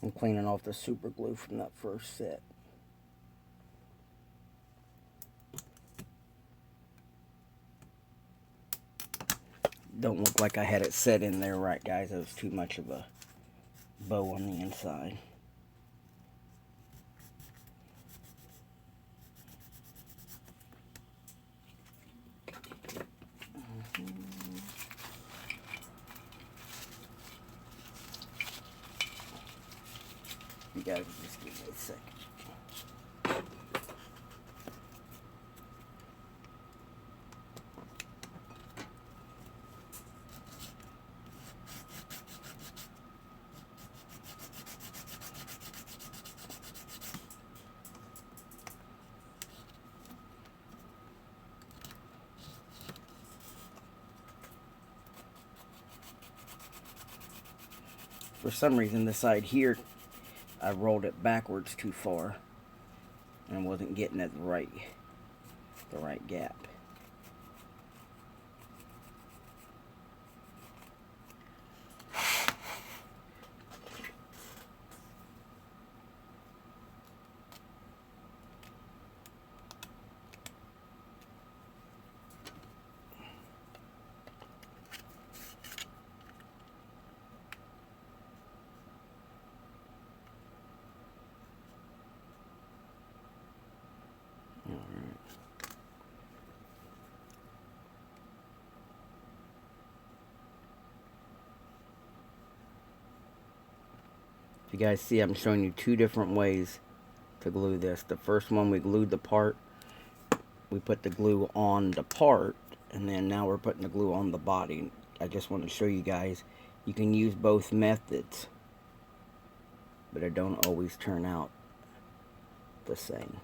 I'm cleaning off the super glue from that first set. Don't look like I had it set in there right, guys. It was too much of a bow on the inside. You guys just give me a second. For some reason, the side here, I rolled it backwards too far and wasn't getting it the right gap. You guys see, I'm showing you two different ways to glue this. The first one, we glued the part, we put the glue on the part, and then now we're putting the glue on the body. I just want to show you guys, you can use both methods, but it don't always turn out the same.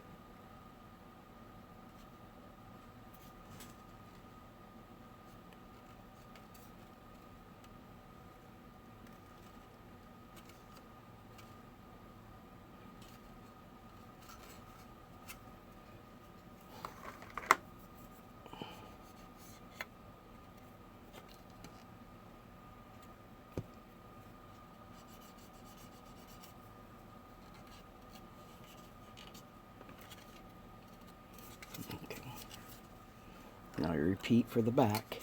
Now you repeat for the back.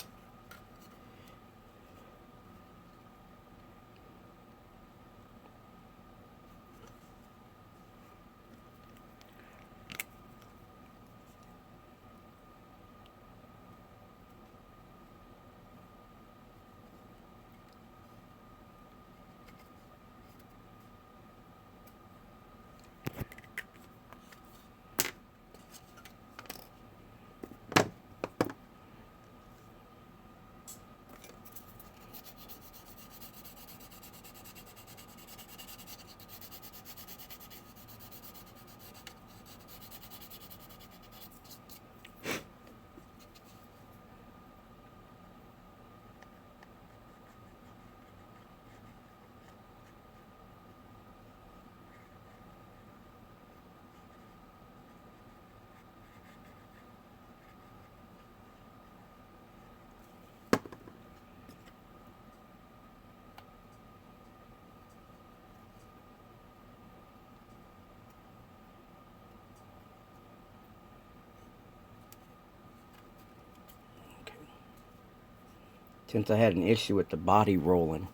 Since I had an issue with the body rolling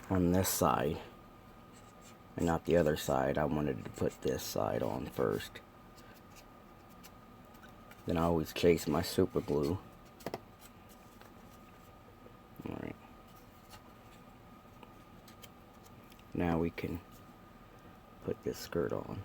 on this side and not the other side, I wanted to put this side on first. Then I always chase my super glue. Alright. Now we can put this skirt on.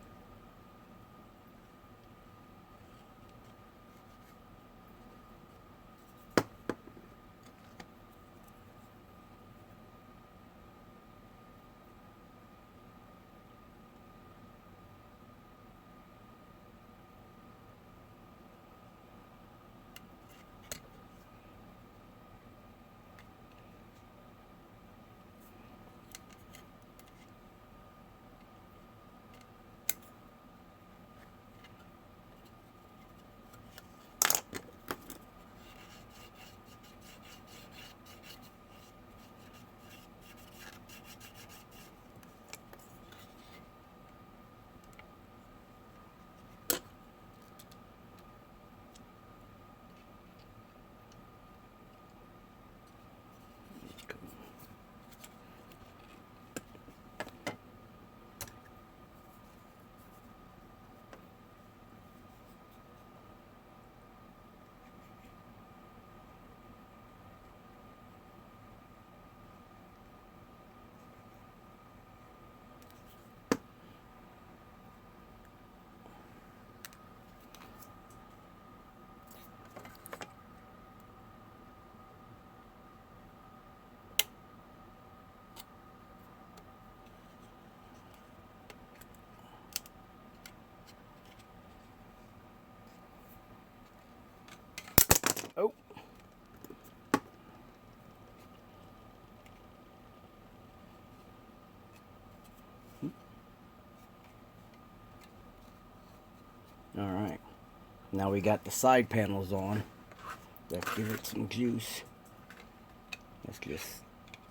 Oh. Alright. Now we got the side panels on. Let's give it some juice. Let's just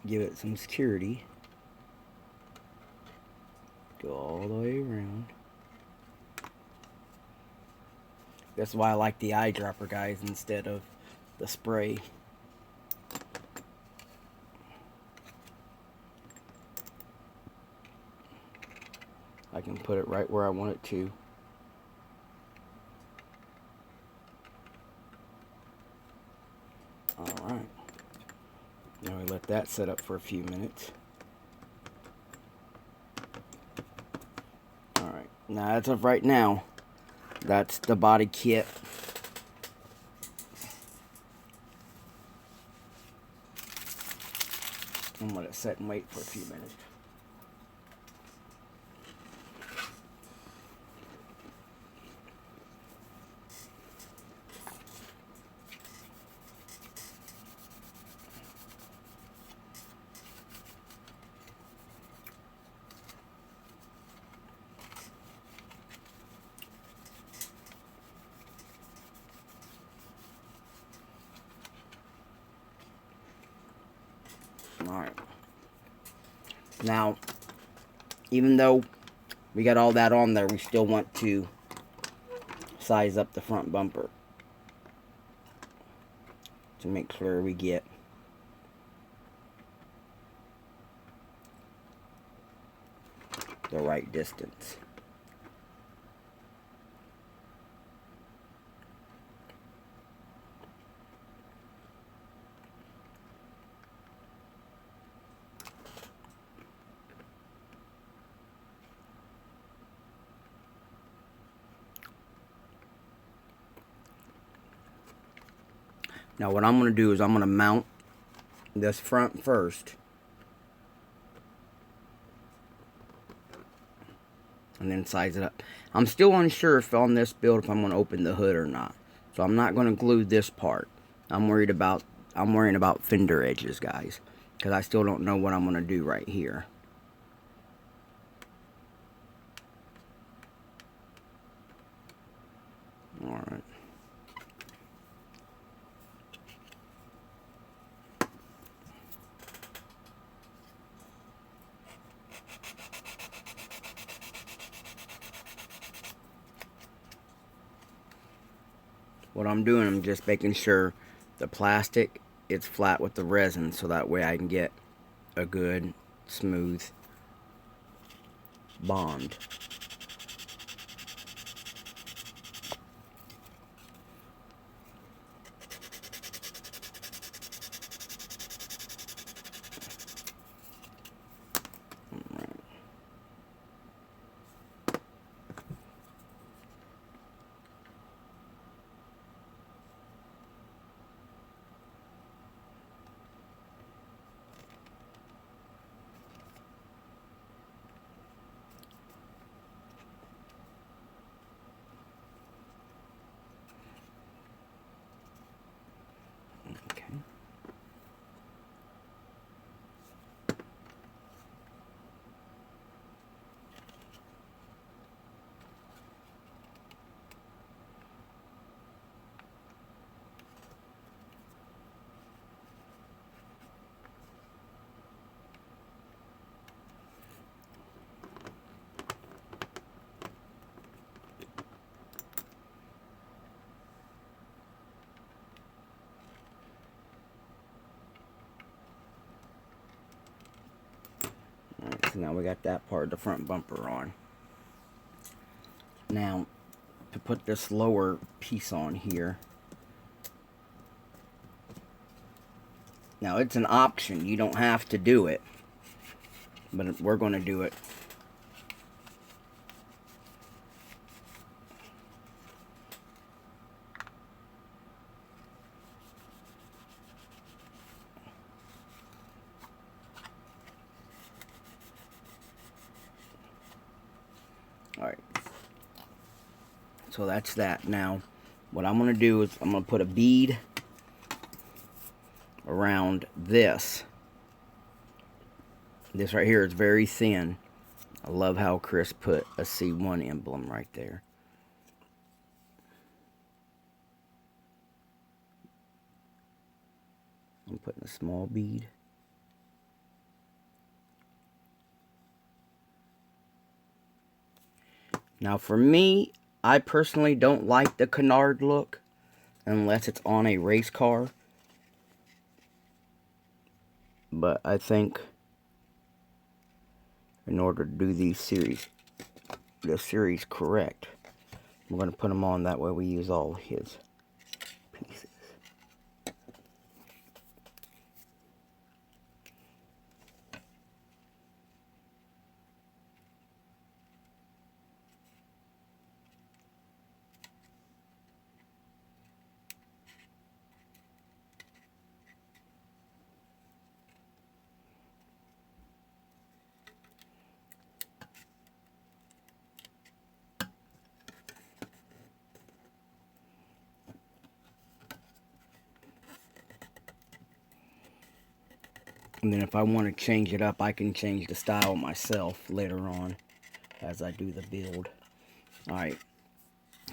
give it some security. Go all the way around. That's why I like the eyedropper, guys, instead of the spray. I can put it right where I want it to. Alright. Now we let that set up for a few minutes. Alright. Now as of right now, that's the body kit. I'm going to set and wait for a few minutes. Alright. Now, even though we got all that on there, we still want to size up the front bumper to make sure we get the right distance. Now what I'm going to do is I'm going to mount this front first. And then size it up. I'm still unsure if on this build if I'm going to open the hood or not. So I'm not going to glue this part. I'm worrying about fender edges, guys. Because I still don't know what I'm going to do right here. Alright. What I'm doing, I'm just making sure the plastic it's flat with the resin, so that way I can get a good smooth bond. Okay. Alright, so now we got that part of the front bumper on. Now, to put this lower piece on here. Now, it's an option. You don't have to do it. But we're going to do it. Alright. So that's that. Now, what I'm going to do is I'm going to put a bead around this. This right here is very thin. I love how Chris put a C1 emblem right there. I'm putting a small bead. Now for me, I personally don't like the canard look unless it's on a race car. But I think in order to do this series correct, we're going to put them on, that way we use all his pieces. And then if I want to change it up, I can change the style myself later on as I do the build. Alright.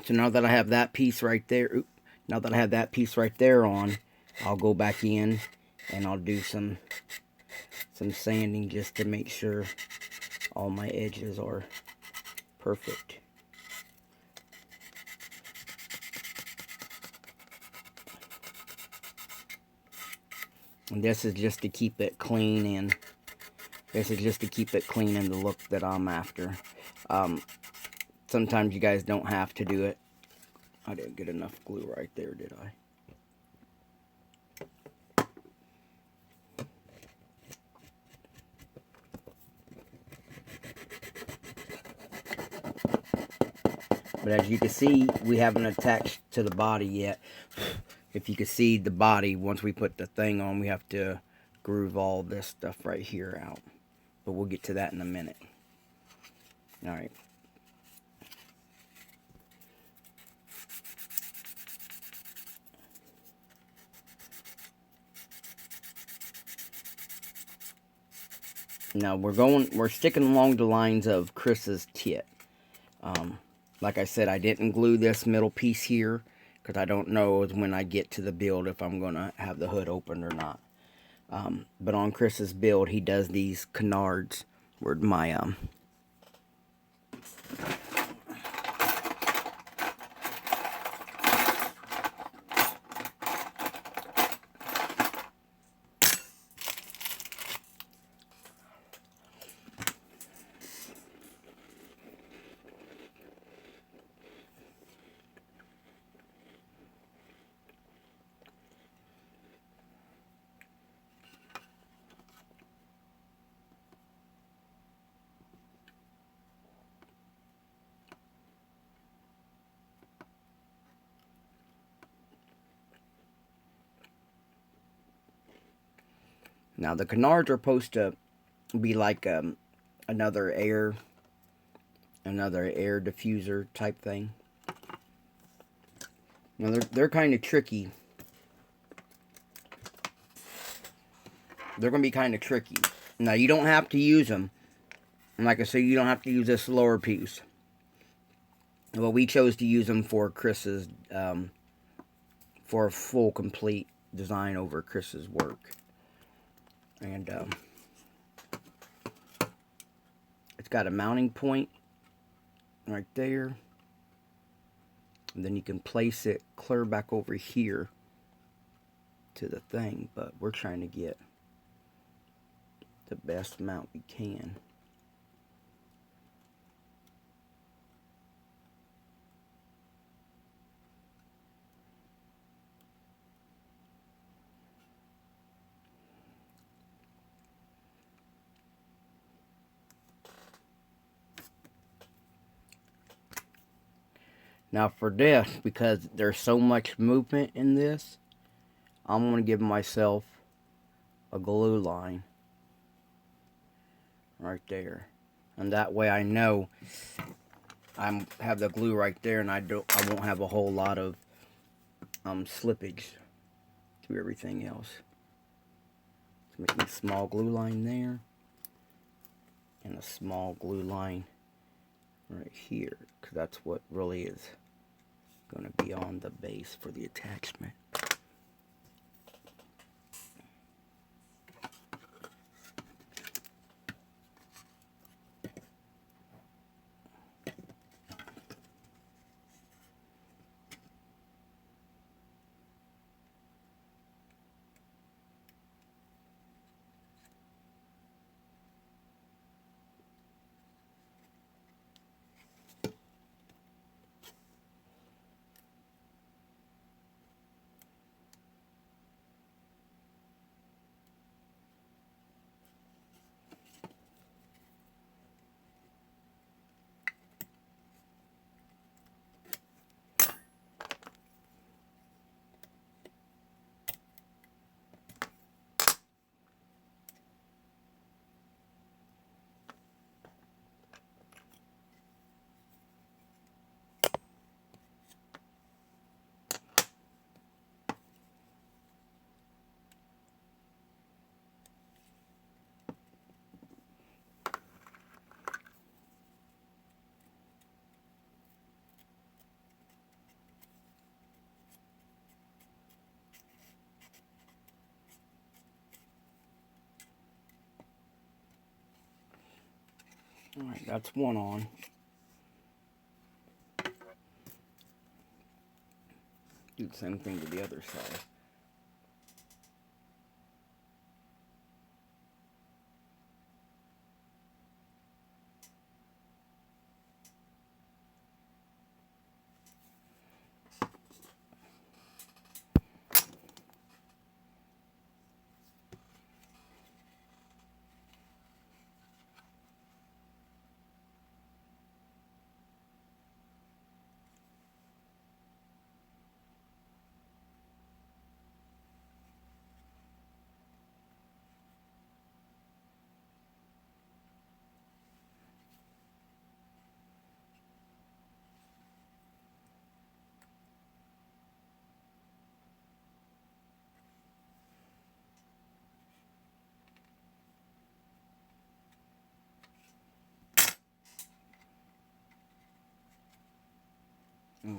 So now that I have that piece right there, on, I'll go back in and I'll do some sanding just to make sure all my edges are perfect. And this is just to keep it clean, and the look that I'm after. Sometimes you guys don't have to do it. I didn't get enough glue right there, did I? But as you can see, we haven't attached to the body yet. If you can see the body, once we put the thing on, we have to groove all this stuff right here out. But we'll get to that in a minute. Alright. Now we're sticking along the lines of Chris's kit. Like I said, I didn't glue this middle piece here because I don't know when I get to the build if I'm going to have the hood open or not. But on Chris's build, he does these canards. Where'd my Now the canards are supposed to be like another air diffuser type thing. Now they're kind of tricky. They're going to be kind of tricky. Now you don't have to use them. And like I said, you don't have to use this lower piece. Well, we chose to use them for Chris's, for a full complete design over Chris's work. And it's got a mounting point right there. And then you can place it clear back over here to the thing. But we're trying to get the best mount we can. Now for this, because there's so much movement in this, I'm going to give myself a glue line right there. And that way I know I have the glue right there, and I won't have a whole lot of slippage through everything else. So making a small glue line there, and a small glue line right here, because that's what really is going to be on the base for the attachment. Alright, that's one on. Do the same thing to the other side.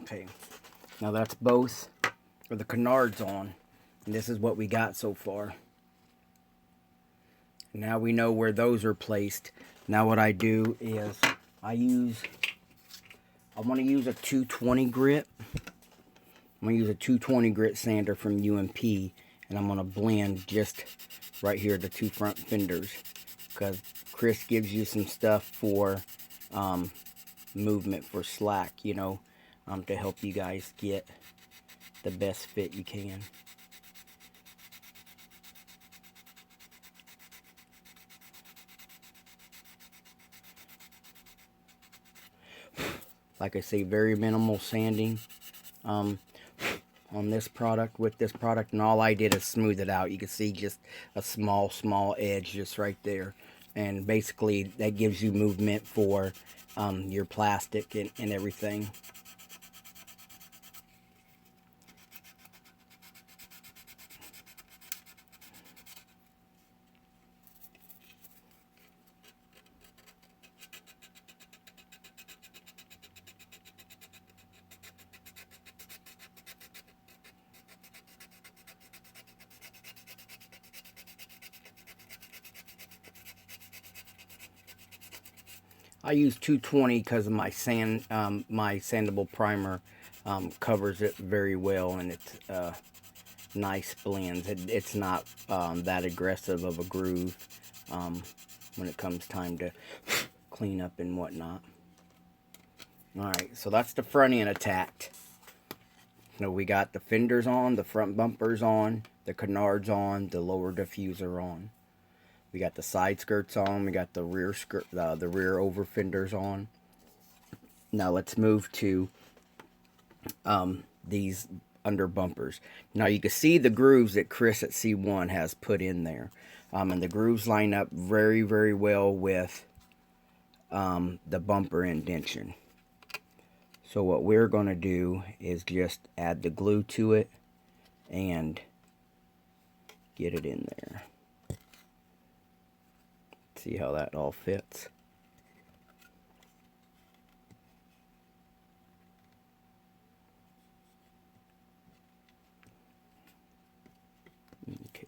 Okay, now that's both of the canards on, and this is what we got so far. Now we know where those are placed. Now what I do is I want to use a 220 grit. I'm going to use a 220 grit sander from UMP, and I'm going to blend just right here the two front fenders, because Chris gives you some stuff for movement for slack, you know, to help you guys get the best fit you can. Like I say, very minimal sanding on on this product, with this product, and all I did is smooth it out. You can see just a small edge just right there, and basically that gives you movement for your plastic and everything. I use 220 because of my my sandable primer covers it very well, and it's nice blends. It's not that aggressive of a groove when it comes time to clean up and whatnot. Alright, so that's the front end attacked. So we got the fenders on, the front bumpers on, the canards on, the lower diffuser on. We got the side skirts on. We got the rear skirt, the rear over fenders on. Now let's move to these under bumpers. Now you can see the grooves that Chris at C1 has put in there, and the grooves line up very well with the bumper indentation. So what we're going to do is just add the glue to it and get it in there. See how that all fits. Okay.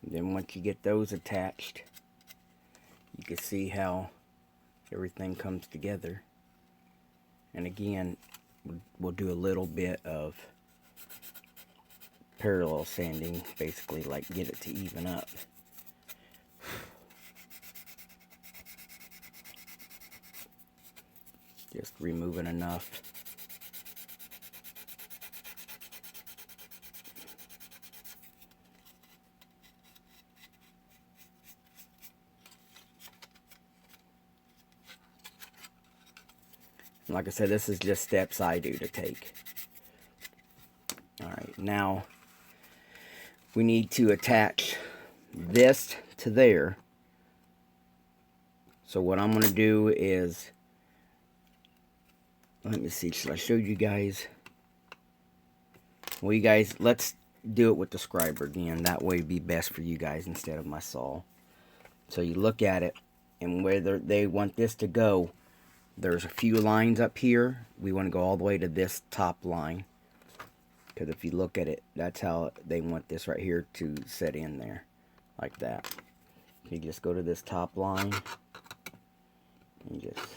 Then once you get those attached, you can see how everything comes together. And again, we'll do a little bit of parallel sanding, basically like get it to even up. Just removing enough. Like I said, this is just steps I do to take. Alright, now we need to attach this to there. So what I'm going to do is, let me see, should I show you guys? Well, you guys, let's do it with the scriber again. That way it'd be best for you guys instead of my saw. So you look at it, and where they want this to go, there's a few lines up here. We want to go all the way to this top line. Because if you look at it, that's how they want this right here to set in there. Like that. You just go to this top line. And just...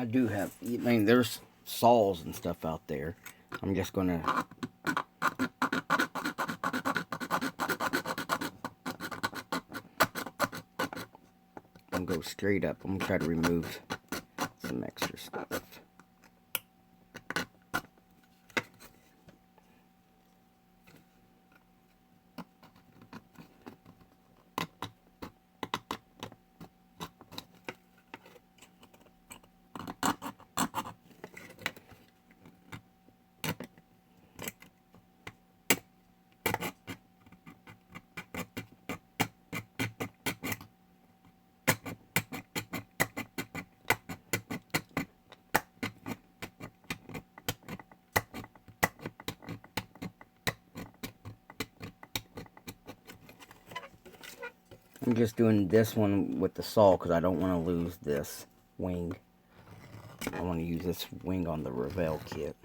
I do have, I mean, there's saws and stuff out there. I'm just gonna go straight up. I'm gonna try to remove some extra stuff. I'm just doing this one with the saw because I don't want to lose this wing. I want to use this wing on the Revell kit.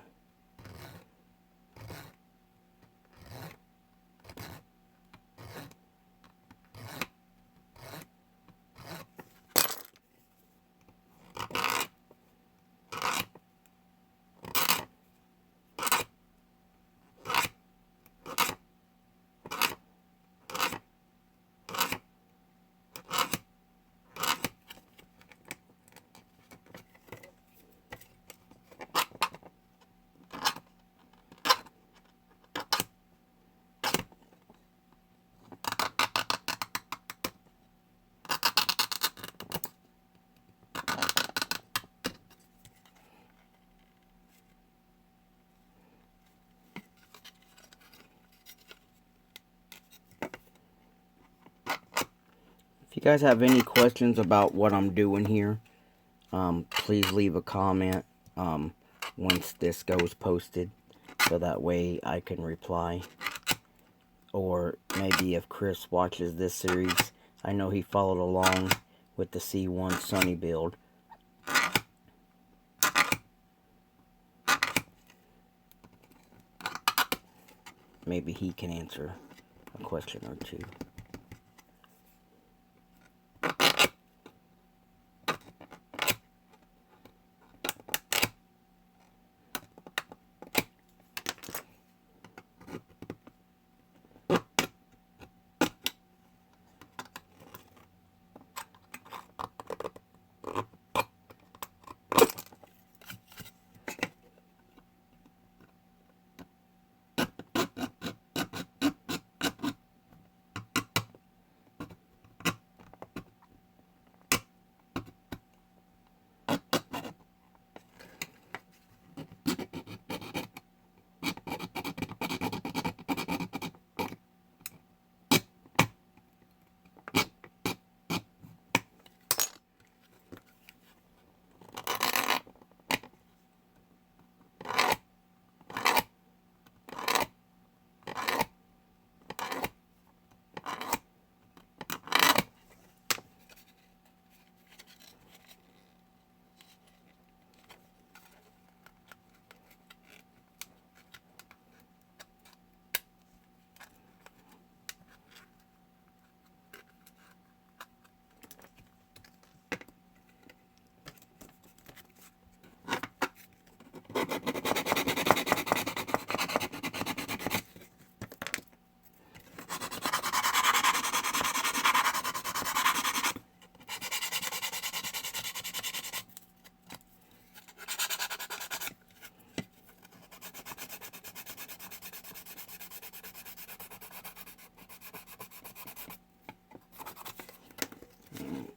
If you guys have any questions about what I'm doing here, please leave a comment once this goes posted, so that way I can reply. Or maybe if Chris watches this series, I know he followed along with the C1 Sunny build. Maybe he can answer a question or two.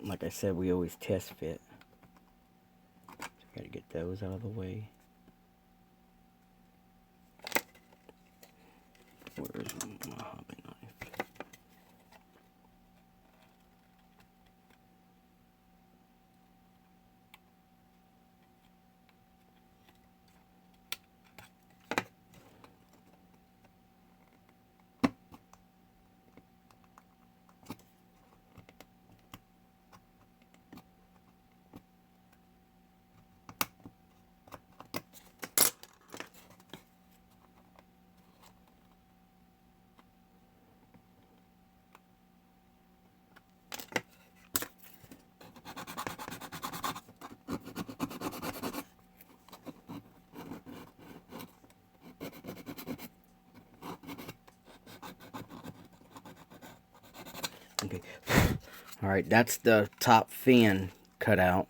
Like I said, we always test fit. So gotta get those out of the way. Where's my hobby knife? Okay. Alright, that's the top fin cut out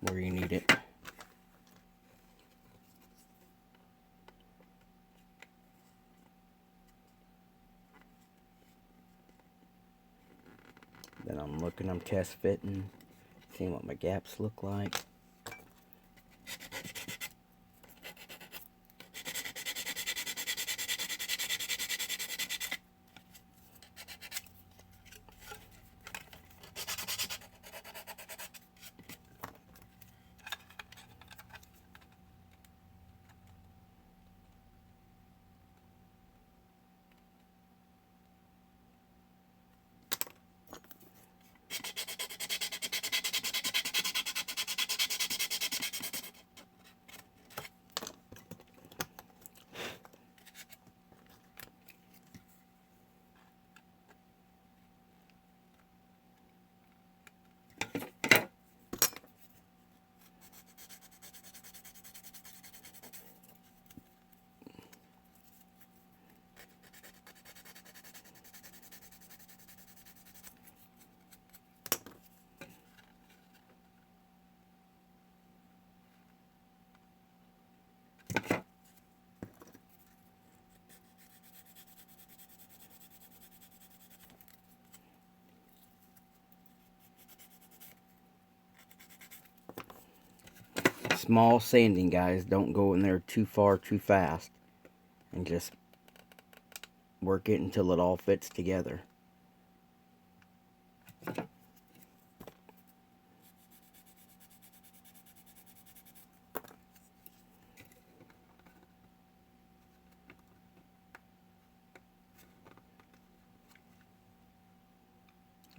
where you need it. Then I'm test fitting, seeing what my gaps look like. Small sanding, guys. Don't go in there too far too fast. And just work it until it all fits together.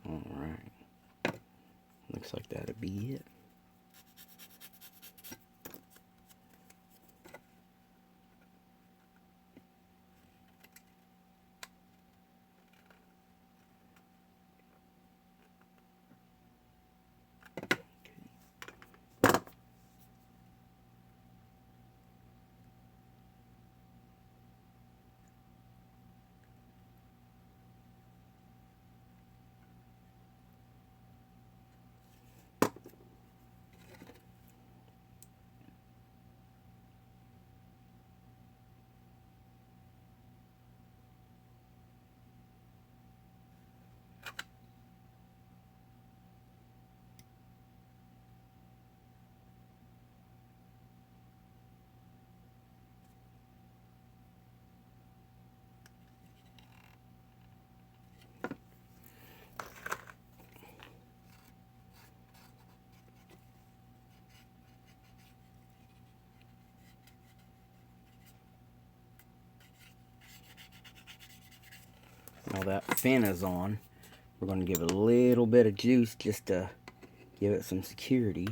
Alright. Looks like that'll be it. Now that fin is on, we're going to give it a little bit of juice just to give it some security.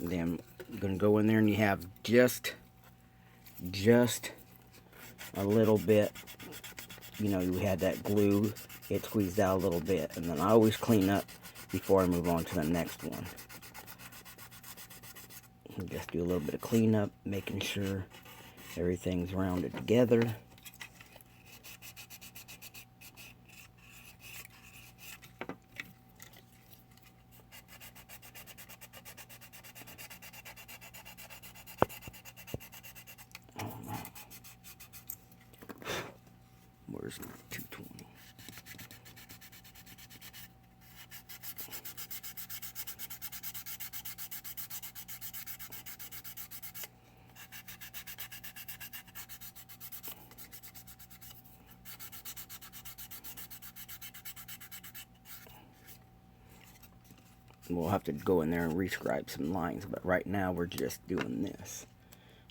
And then you're going to go in there and you have just a little bit, you know, you had that glue, it squeezed out a little bit. And then I always clean up before I move on to the next one. And just do a little bit of cleanup, making sure everything's rounded together. Where's my 220? We'll have to go in there and rescribe some lines, but right now we're just doing this.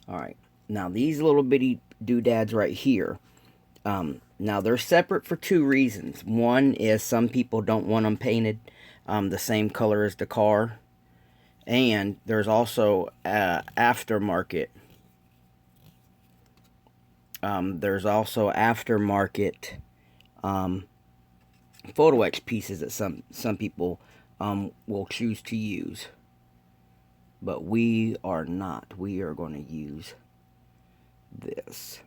Alright, now these little bitty doodads right here, now they're separate for two reasons. One is some people don't want them painted the same color as the car, and there's also aftermarket. There's also aftermarket photo etch pieces that some people will choose to use, but we are not. We are going to use this.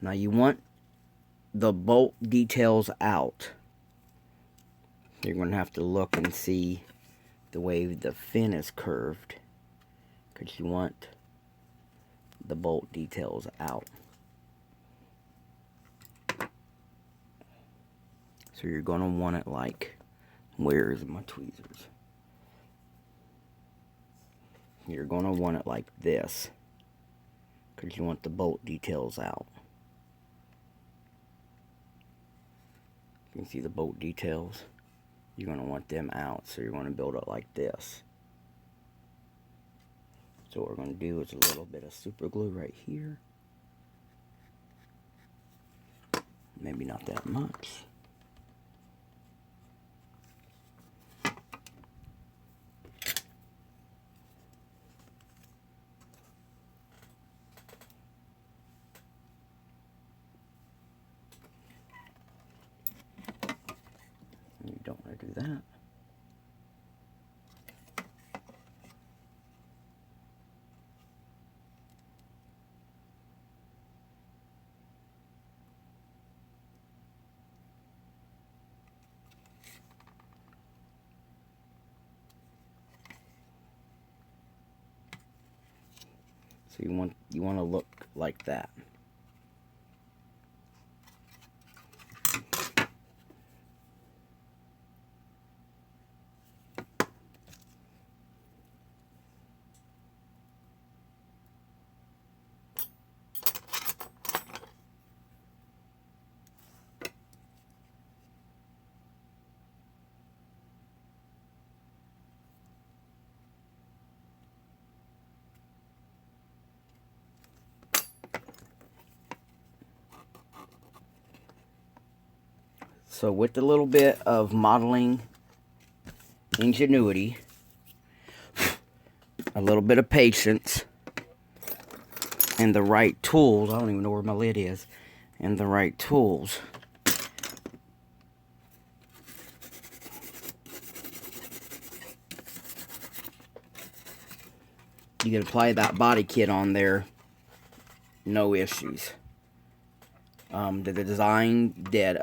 Now you want the bolt details out. You're going to have to look and see the way the fin is curved, because you want the bolt details out. So you're going to want it like, where's my tweezers? You're going to want it like this, because you want the bolt details out. You can see the bolt details. You're going to want them out, so you're going to build it like this. So what we're going to do is a little bit of super glue right here. Maybe not that much. You don't want to do that. So you want to look like that. So with a little bit of modeling ingenuity, a little bit of patience, and the right tools, I don't even know where my lid is, and the right tools, you can apply that body kit on there, no issues. The design that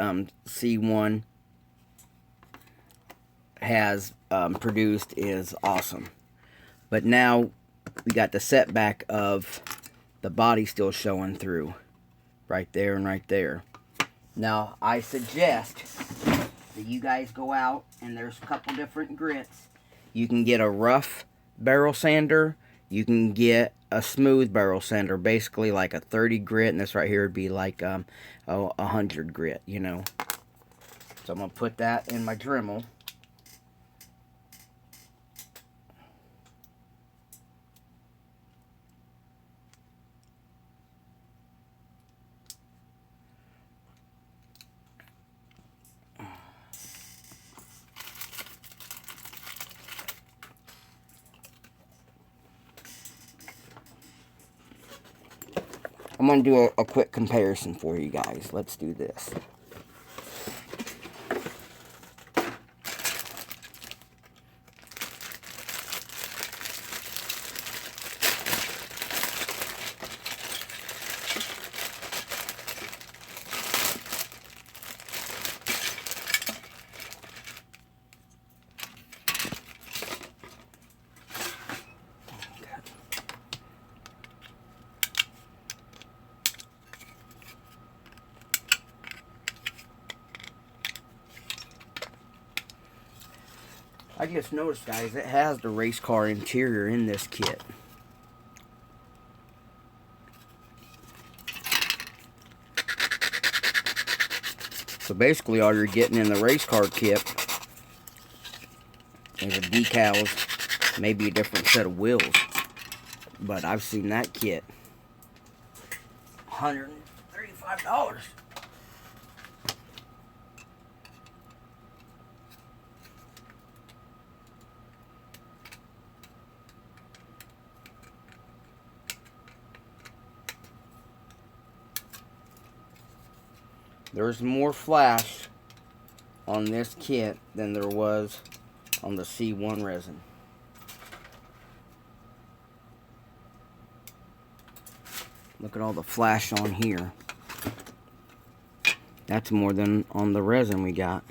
C1 has produced is awesome. But now we got the setback of the body still showing through. Right there and right there. Now I suggest that you guys go out, and there's a couple different grits. You can get a rough barrel sander. You can get a smooth barrel sander, basically like a 30 grit, and this right here would be like a 100 grit, you know. So I'm going to put that in my Dremel. I'm going to do a quick comparison for you guys. Let's do this. I just noticed, guys, it has the race car interior in this kit. So basically all you're getting in the race car kit is the decals, maybe a different set of wheels. But I've seen that kit. $135. There's more flash on this kit than there was on the C1 resin. Look at all the flash on here. That's more than on the resin we got.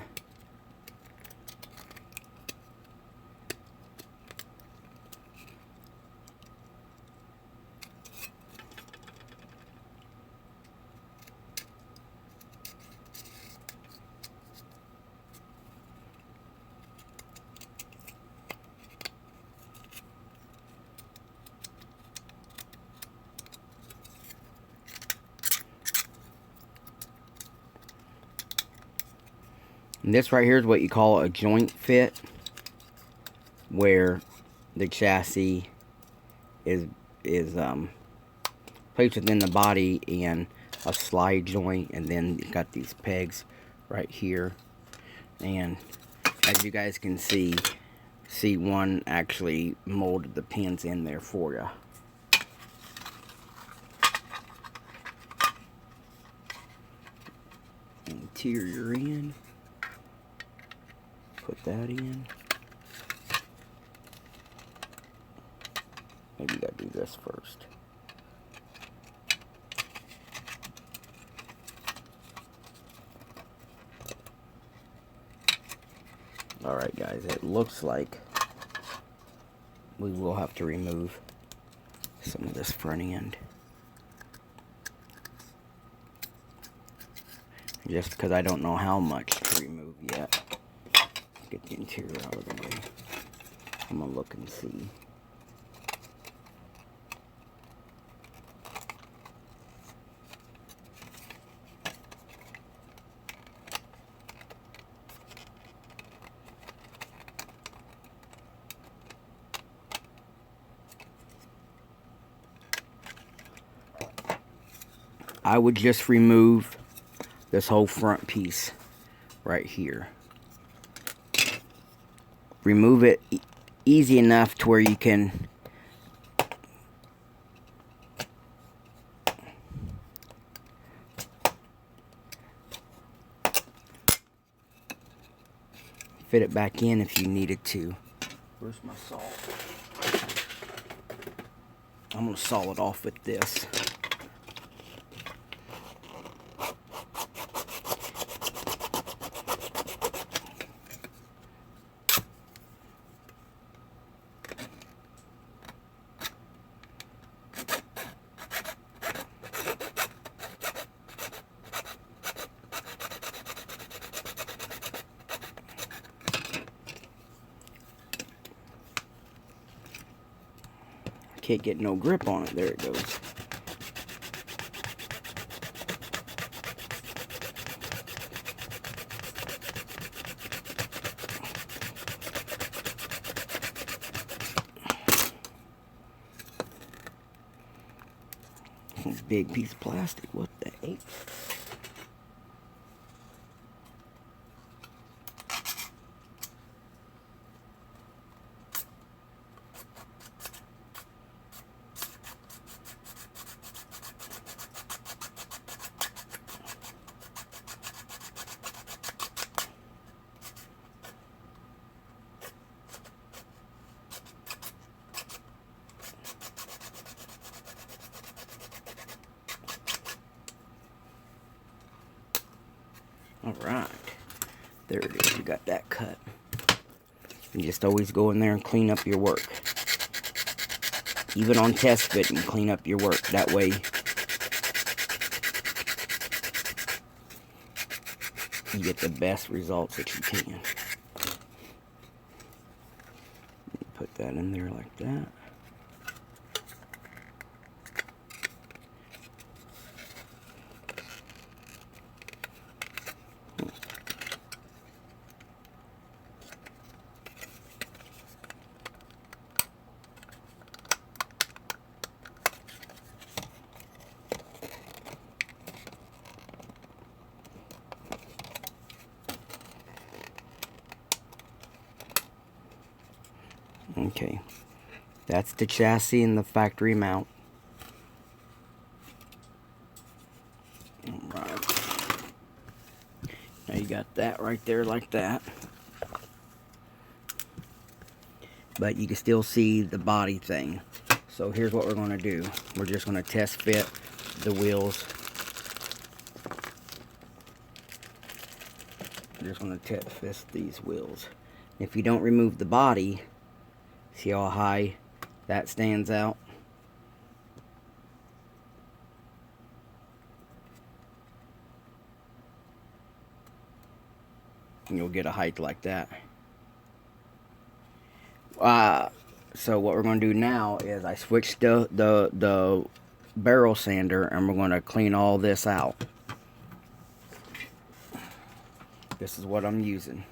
And this right here is what you call a joint fit, where the chassis is placed within the body in a slide joint, and then you've got these pegs right here. And as you guys can see, C1 actually molded the pins in there for you. Interior in. Put that in. Maybe you gotta do this first. Alright guys, it looks like we will have to remove some of this front end. Just because I don't know how much to remove yet. Get the interior out of the way. I'm gonna look and see. I would just remove this whole front piece right here. Remove it easy enough to where you can fit it back in if you needed to. Where's my salt? I'm gonna saw it off with this. Can't get no grip on it. There it goes. Big piece of plastic. What the heck? Alright, there it is, you got that cut. You just always go in there and clean up your work. Even on test fit, and clean up your work. That way, you get the best results that you can. Put that in there like that. Okay, that's the chassis and the factory mount. Alright, now you got that right there like that. But you can still see the body thing. So here's what we're going to do. We're just going to test fit the wheels I'm just going to twist these wheels. If you don't remove the body, see how high that stands out? And you'll get a height like that. So what we're going to do now is I switched the barrel sander, and we're going to clean all this out. This is what I'm using.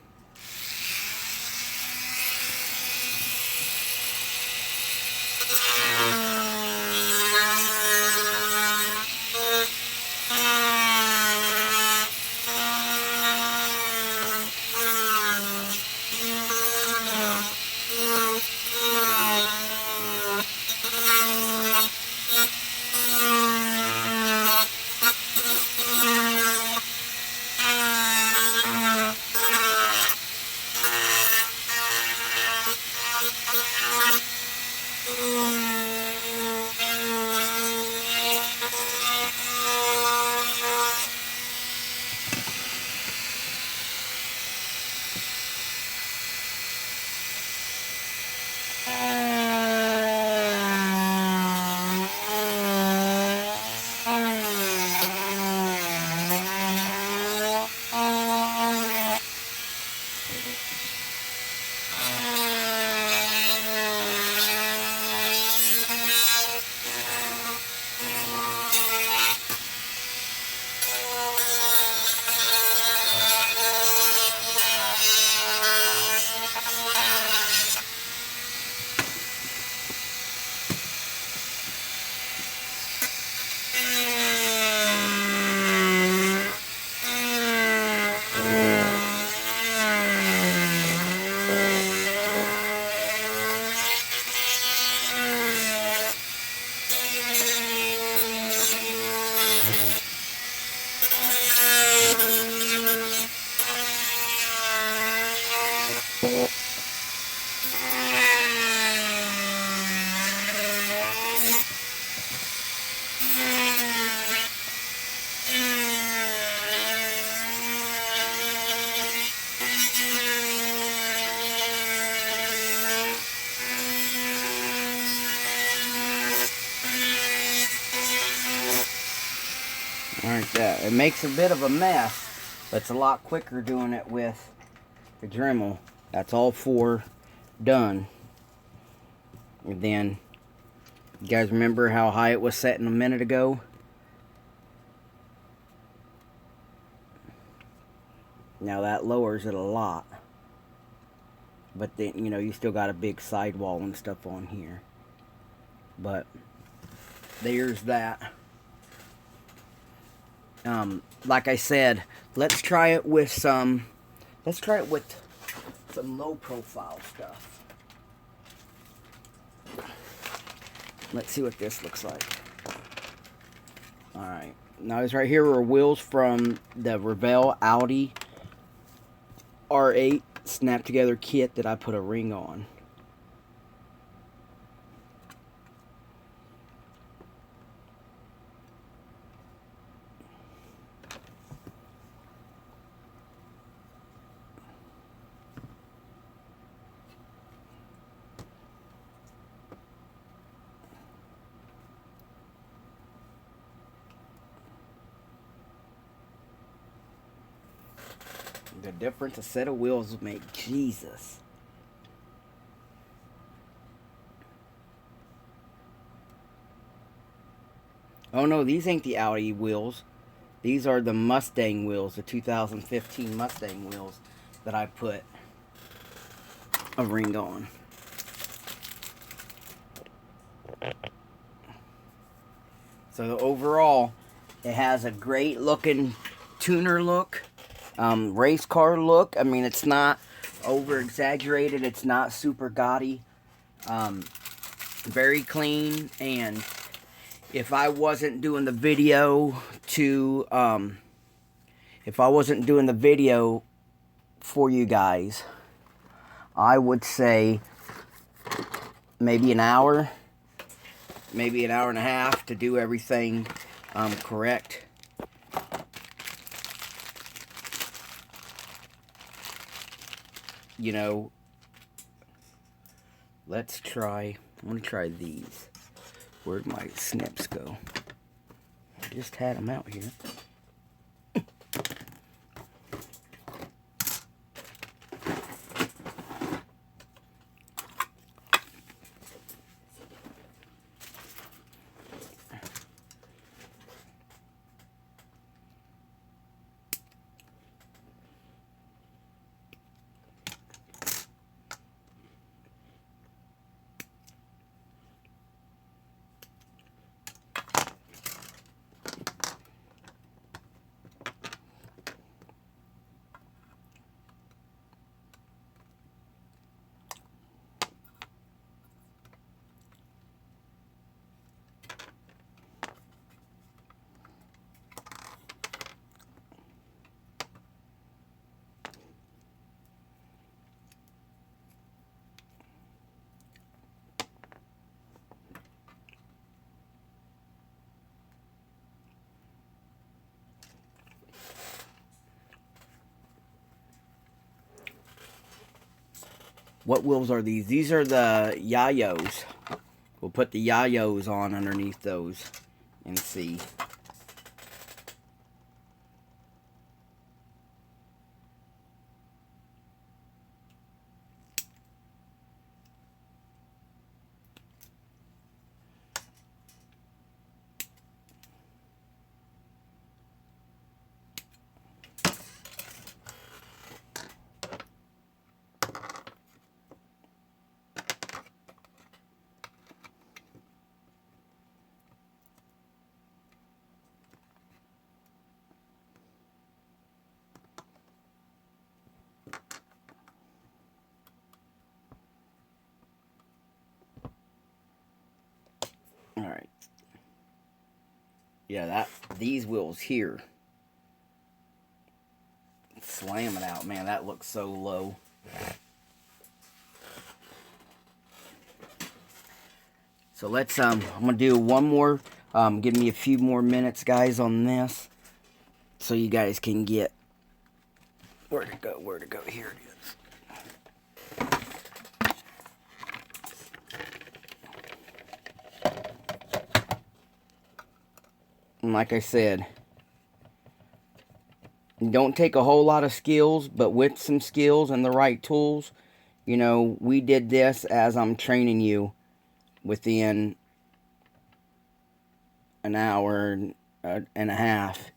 Like that. It makes a bit of a mess, but it's a lot quicker doing it with the Dremel. That's all four done. And then, you guys remember how high it was setting a minute ago? Now that lowers it a lot. But then, you know, you still got a big sidewall and stuff on here. But, there's that. Like I said, let's try it with some low profile stuff. Let's see what this looks like. Alright, now these right here are wheels from the Revell Audi R8 snap together kit that I put a ring on. The difference a set of wheels will make, Jesus. Oh no, these ain't the Audi wheels. These are the Mustang wheels, the 2015 Mustang wheels that I put a ring on. So overall, it has a great looking tuner look. Race car look. I mean, it's not over exaggerated. It's not super gaudy. Very clean. And if I wasn't doing the video for you guys, I would say maybe an hour, maybe an hour and a half to do everything correct. you know, let's try, I'm going to try these. Where'd my snips go? I just had them out here. What wheels are these? These are the Yayos. We'll put the Yayos on underneath those and see. Alright. Yeah, these wheels here. Slam it out, man. That looks so low. So let's, I'm going to do one more. Give me a few more minutes, guys, on this. So you guys can get where to go. Here it is. And like I said, don't take a whole lot of skills, but with some skills and the right tools, you know, we did this as I'm training you within an hour and a half.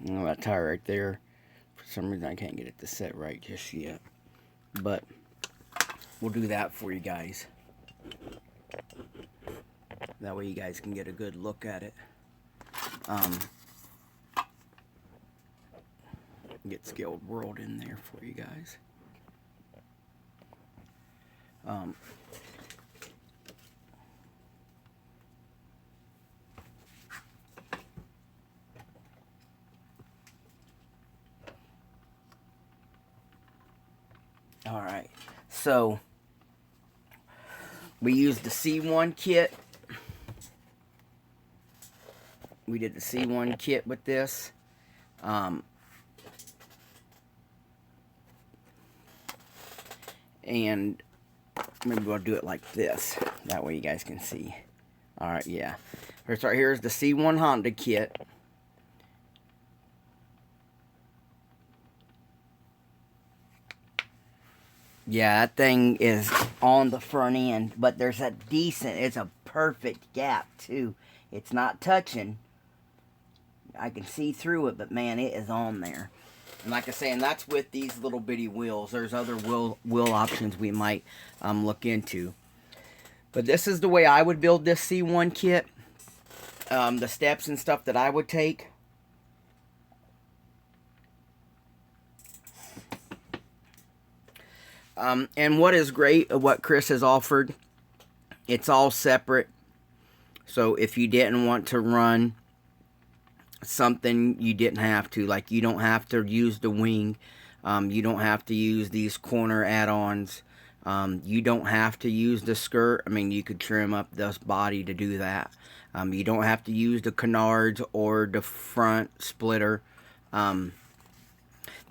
Oh, that tire right there, for some reason I can't get it to set right just yet. But we'll do that for you guys. That way you guys can get a good look at it. Get Skilled World in there for you guys. Alright, so we used the C1 kit. We did the C1 kit with this. And maybe we'll do it like this. That way you guys can see. Alright, yeah. First, right here is the C1 Honda kit. Yeah, that thing is on the front end, but there's a decent, it's a perfect gap too. It's not touching. I can see through it, but man, it is on there. And like I say, and that's with these little bitty wheels. There's other wheel options we might look into. But this is the way I would build this C1 kit. the steps and stuff that I would take. And what is great of what Chris has offered, it's all separate. So if you didn't want to run something, you didn't have to. Like, you don't have to use the wing. You don't have to use these corner add-ons. You don't have to use the skirt. I mean, you could trim up this body to do that. You don't have to use the canards or the front splitter.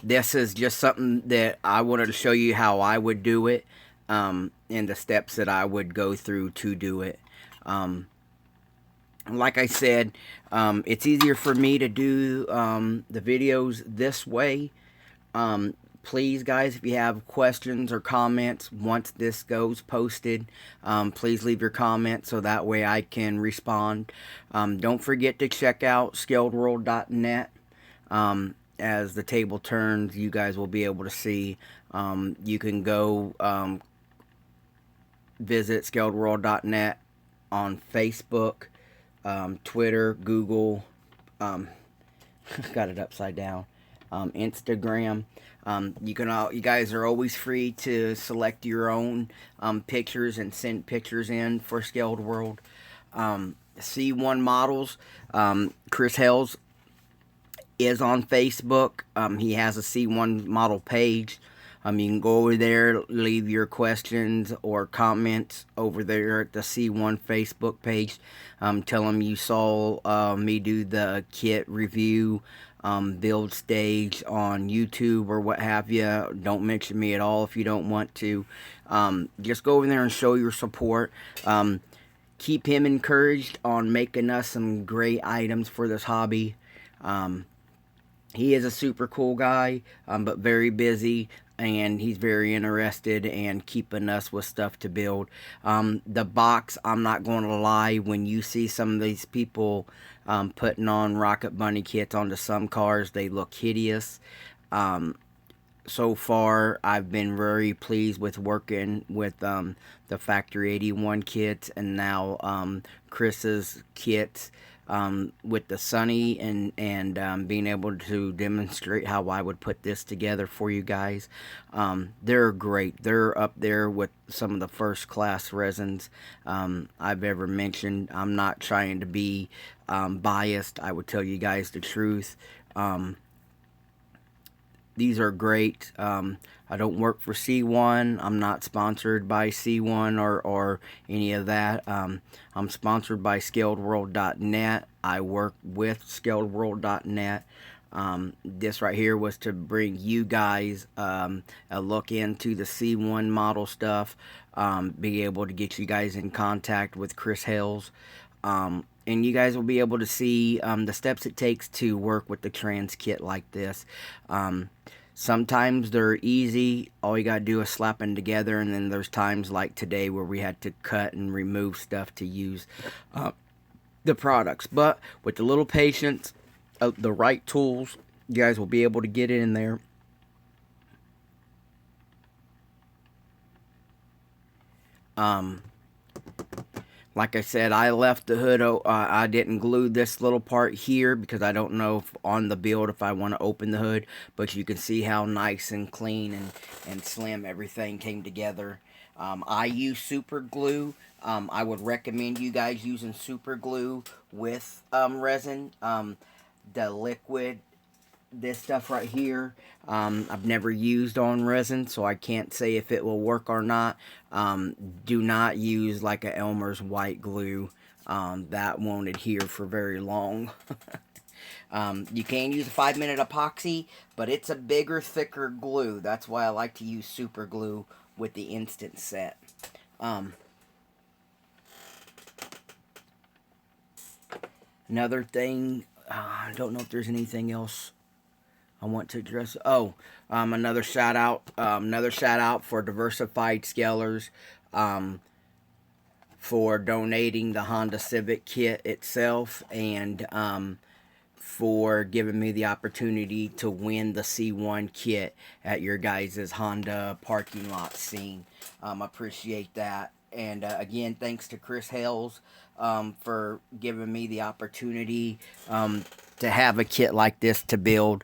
This is just something that I wanted to show you how I would do it, and the steps that I would go through to do it. Like I said, it's easier for me to do the videos this way. Please, guys, if you have questions or comments once this goes posted, please leave your comments so that way I can respond. Don't forget to check out scaledworld.net. As the table turns, you guys will be able to see. You can go visit scaledworld.net on Facebook, Twitter, Google, got it upside down, Instagram. You guys are always free to select your own pictures and send pictures in for Scaled World. C1 models, Chris Hells is on Facebook. He has a C1 model page. You can go over there, leave your questions or comments over there at the C1 Facebook page. Tell him you saw me do the kit review, build stage on YouTube or what have you. Don't mention me at all if you don't want to. Just go over there and show your support. Keep him encouraged on making us some great items for this hobby. He is a super cool guy, but very busy, and he's very interested in keeping us with stuff to build. The box, I'm not going to lie, when you see some of these people putting on Rocket Bunny kits onto some cars, they look hideous. So far, I've been very pleased with working with the Factory 81 kits, and now Chris's kits. With the Sunny and being able to demonstrate how I would put this together for you guys. They're great. They're up there with some of the first class resins I've ever mentioned. I'm not trying to be biased. I would tell you guys the truth. These are great. I don't work for C1. I'm not sponsored by C1 or any of that. I'm sponsored by scaledworld.net. I work with scaledworld.net. This right here was to bring you guys a look into the C1 model stuff. Be able to get you guys in contact with Chris Hells. And you guys will be able to see the steps it takes to work with the TRANSKIT like this. Sometimes they're easy. All you gotta do is slap them together, and then there's times like today where we had to cut and remove stuff to use the products. But with a little patience, the right tools, you guys will be able to get it in there. Like I said, I left the hood, I didn't glue this little part here because I don't know if on the build if I want to open the hood, but you can see how nice and clean and slim everything came together. I use super glue. I would recommend you guys using super glue with resin. The liquid, this stuff right here, I've never used on resin, so I can't say if it will work or not. Do not use like a Elmer's white glue. That won't adhere for very long. You can use a 5-minute epoxy, but it's a bigger, thicker glue. That's why I like to use super glue with the instant set. Another thing, I don't know if there's anything else I want to address. Oh, another shout out for Diversified Scalers, for donating the Honda Civic kit itself, and for giving me the opportunity to win the C1 kit at your guys' Honda parking lot scene. Appreciate that. And again, thanks to Chris Hales for giving me the opportunity to have a kit like this to build,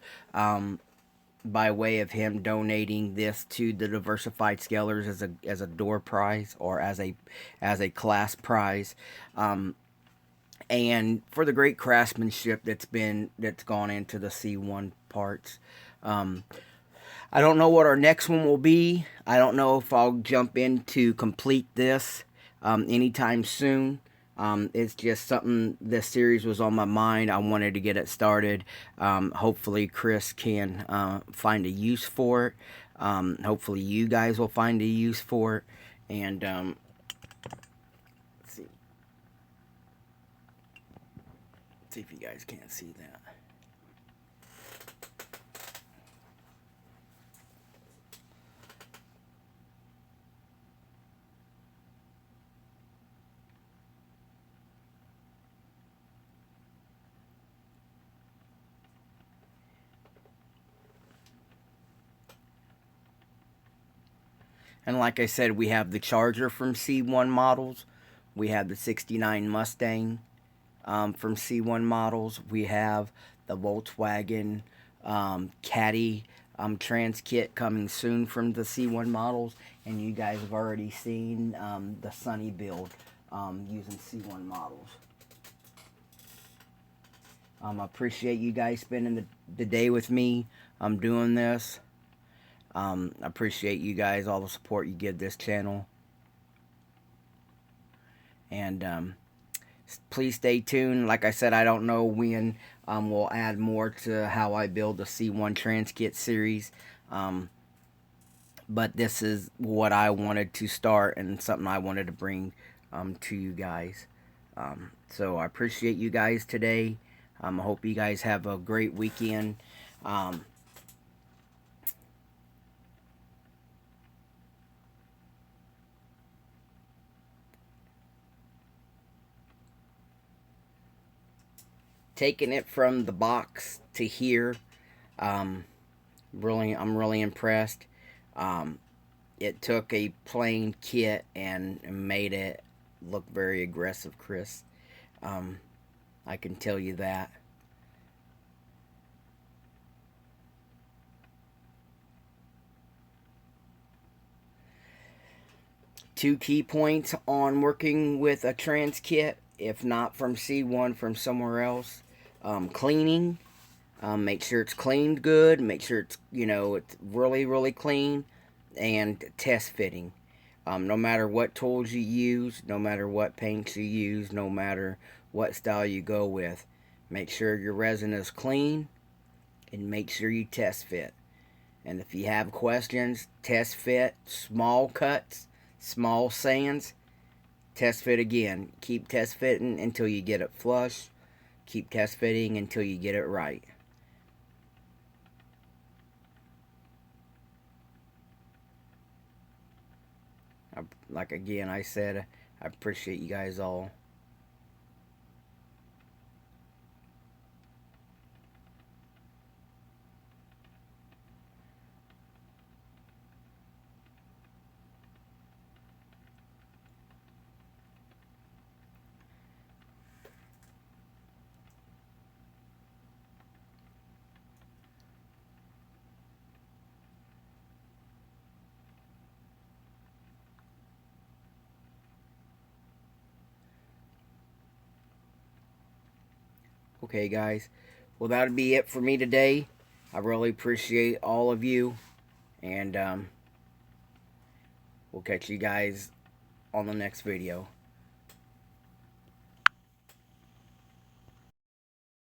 by way of him donating this to the Diversified Scalers as a door prize, or as a class prize. And for the great craftsmanship that's gone into the C1 parts. I don't know what our next one will be. I don't know if I'll jump in to complete this anytime soon. It's just something, this series was on my mind. I wanted to get it started. Hopefully Chris can find a use for it. Hopefully you guys will find a use for it. And let's see if you guys can't see that. And like I said, we have the Charger from C1 models. We have the 69 Mustang from C1 models. We have the Volkswagen Caddy TRANSKIT coming soon from the C1 models. And you guys have already seen the Sunny build using C1 models. I appreciate you guys spending the day with me. I'm doing this. I appreciate you guys, all the support you give this channel. And please stay tuned. Like I said, I don't know when we'll add more to how I build the C1 TRANSKIT series. But this is what I wanted to start, and something I wanted to bring to you guys. So I appreciate you guys today. I hope you guys have a great weekend. Taking it from the box to here, I'm really impressed. It took a plain kit and made it look very aggressive, Chris. I can tell you that. Two key points on working with a TRANSKIT, if not from C1, from somewhere else. Cleaning. Make sure it's cleaned good. Make sure it's, it's really clean. And test fitting. No matter what tools you use, no matter what paints you use, no matter what style you go with, make sure your resin is clean, and make sure you test fit. And if you have questions, test fit, small cuts, small sands, test fit again. Keep test fitting until you get it flush. Keep test fitting until you get it right. Like again, I said, I appreciate you guys all. Okay, guys. Well, that'll be it for me today. I really appreciate all of you. And we'll catch you guys on the next video.